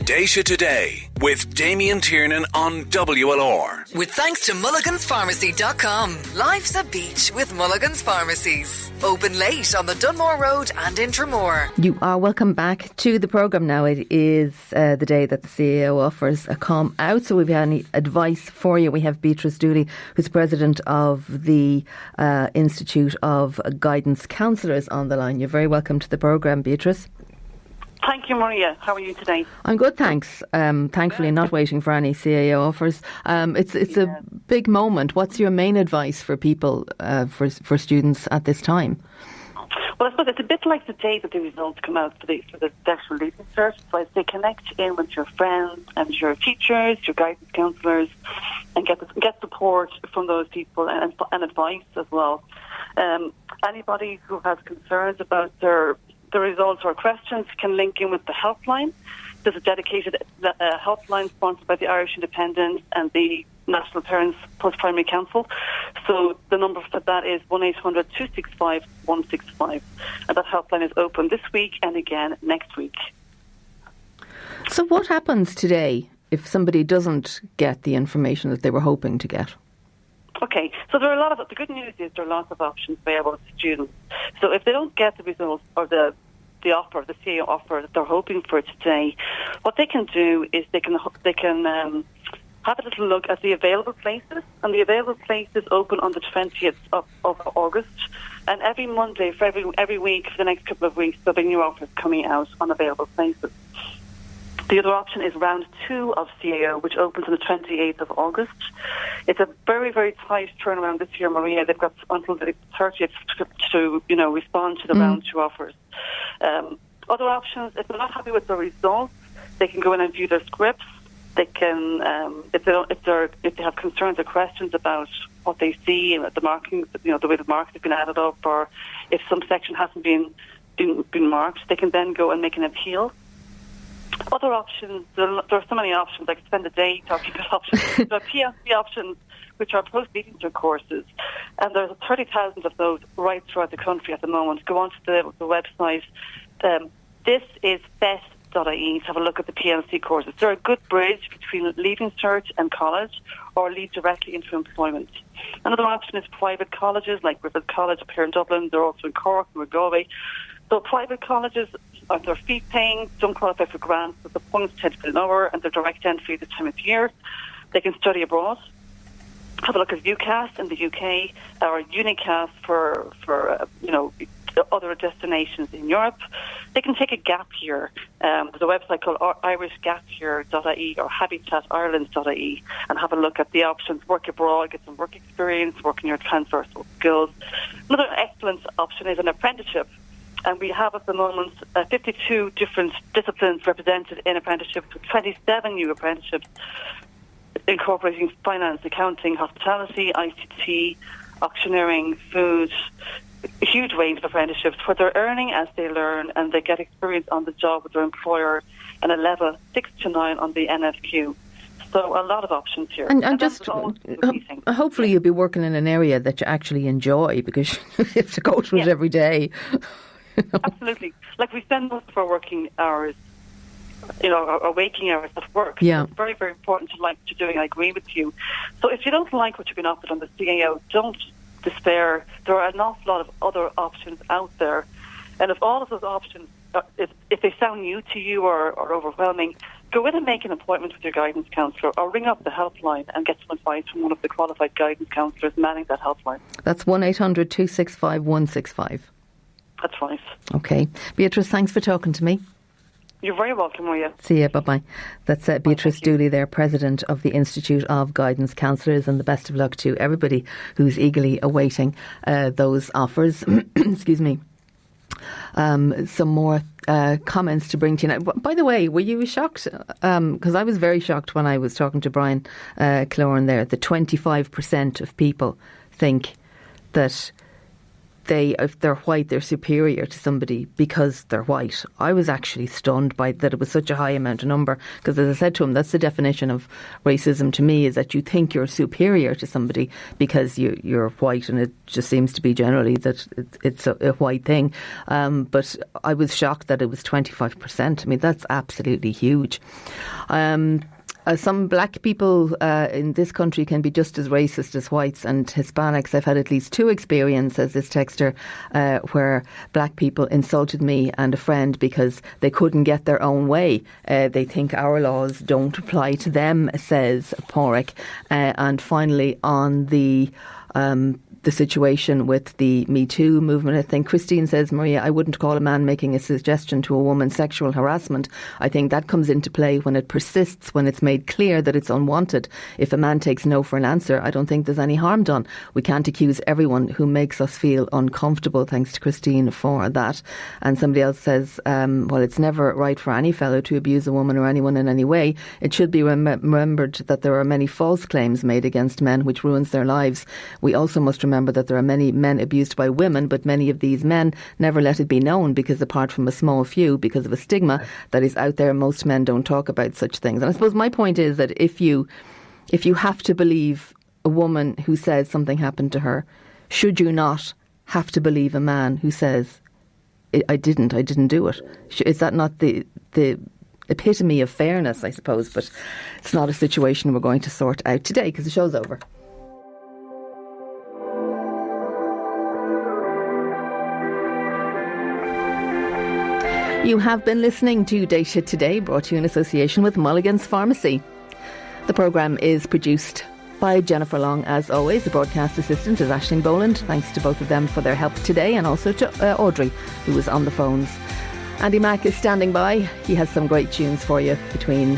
Déise Today with Damien Tiernan on WLR. With thanks to mulliganspharmacy.com. Life's a beach with Mulligan's Pharmacies. Open late on the Dunmore Road and in Tramore. You are welcome back to the programme now. It is the day that the CAO offers a come out. So if you have any advice for you, we have Beatrice Dooley, who's president of the Institute of Guidance Counsellors on the line. You're very welcome to the programme, Beatrice. Thank you, Maria. How are you today? I'm good, thanks. Thankfully, not waiting for any CAO offers. It's a big moment. What's your main advice for people, for students at this time? Well, I suppose it's a bit like the day that the results come out for the National Leaving Cert. So I say connect in with your friends and your teachers, your guidance counsellors, and get support from those people and advice as well. Anybody who has concerns about the results or questions can link in with the helpline. There's a dedicated helpline sponsored by the Irish Independent and the National Parents Post-Primary Council. So the number for that is 1-800-265-165. And that helpline is open this week and again next week. So what happens today if somebody doesn't get the information that they were hoping to get? Okay, so the good news is there are lots of options available to students. So if they don't get the results or the offer, the CAO offer that they're hoping for today, what they can do is they can have a little look at the available places, and the available places open on the 20th of August. And every Monday for every week for the next couple of weeks, there'll be new offers coming out on available places. The other option is round 2 of CAO, which opens on the 28th of August. It's a very, very tight turnaround this year, Maria. They've got until the 30th to respond to the round 2 offers. Other options, if they're not happy with the results, they can go in and view their scripts. They can, if they have concerns or questions about what they see and the marking, the way the marks have been added up, or if some section hasn't been marked, they can then go and make an appeal. Other options, there are so many options. I could spend a day talking about options. There are PLC options, which are post-leaving cert courses, and there's 30,000 of those right throughout the country at the moment. Go onto the website. This is best.ie to have a look at the PLC courses. They're a good bridge between leaving cert and college, or lead directly into employment. Another option is private colleges, like Griffith College up here in Dublin. They're also in Cork and Galway. So private colleges, they're fee-paying, don't qualify for grants, but the points tend to be lower, and they're direct entry this time of year. They can study abroad. Have a look at UCAS in the UK, or Unicas for other destinations in Europe. They can take a gap year. There's a website called irishgapyear.ie or habitatireland.ie and have a look at the options. Work abroad, get some work experience, work in your transversal skills. Another excellent option is an apprenticeship. And we have at the moment 52 different disciplines represented in apprenticeships, with 27 new apprenticeships incorporating finance, accounting, hospitality, ICT, auctioneering, food, a huge range of apprenticeships where they're earning as they learn, and they get experience on the job with their employer, and a level 6 to 9 on the NFQ. So a lot of options here. And just hopefully you'll be working in an area that you actually enjoy, because you have to go to it every day. Absolutely. Like, we spend most of our working hours, our waking hours at work. Yeah. So it's very, very important to like to do, and I agree with you. So if you don't like what you've been offered on the CAO, don't despair. There are an awful lot of other options out there. And if all of those options, if they sound new to you or overwhelming, go in and make an appointment with your guidance counsellor, or ring up the helpline and get some advice from one of the qualified guidance counsellors manning that helpline. That's 1-800-265-165. That's right. Okay. Beatrice, thanks for talking to me. You're very welcome, Maria. See you. Bye-bye. That's Beatrice Dooley there, President of the Institute of Guidance Counsellors, and the best of luck to everybody who's eagerly awaiting those offers. Excuse me. Some more comments to bring to you now. By the way, were you shocked? Because I was very shocked when I was talking to Brian Cllr there. The 25% of people think that if they're white, they're superior to somebody because they're white. I was actually stunned by that it was such a high amount of number, because as I said to him, that's the definition of racism to me, is that you think you're superior to somebody because you're white, and it just seems to be generally that it's a white thing. But I was shocked that it was 25%. I mean, that's absolutely huge. Some black people in this country can be just as racist as whites and Hispanics. I've had at least 2 experiences, says this texter, where black people insulted me and a friend because they couldn't get their own way. They think our laws don't apply to them, says Porrick. And finally, on the situation with the metoo movement, I think Christine says, Maria, I wouldn't call a man making a suggestion to a woman sexual harassment. I think that comes into play when it persists, when it's made clear that it's unwanted. If a man takes no for an answer, I don't think there's any harm done. We can't accuse everyone who makes us feel uncomfortable. Thanks to Christine for that. And somebody else says, well, it's never right for any fellow to abuse a woman or anyone in any way. It should be remembered that there are many false claims made against men which ruins their lives. We also must remember that there are many men abused by women, but many of these men never let it be known, because apart from a small few, because of a stigma that is out there, most men don't talk about such things. And I suppose my point is that if you have to believe a woman who says something happened to her, should you not have to believe a man who says, I didn't do it? Is that not the epitome of fairness, I suppose? But it's not a situation we're going to sort out today, because the show's over. You have been listening to Data Today, brought to you in association with Mulligan's Pharmacy. The programme is produced by Jennifer Long, as always. The broadcast assistant is Aisling Boland. Thanks to both of them for their help today, and also to Audrey, who was on the phones. Andy Mack is standing by. He has some great tunes for you between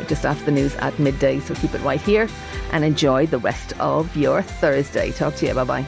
just after the news at midday, so keep it right here and enjoy the rest of your Thursday. Talk to you. Bye-bye.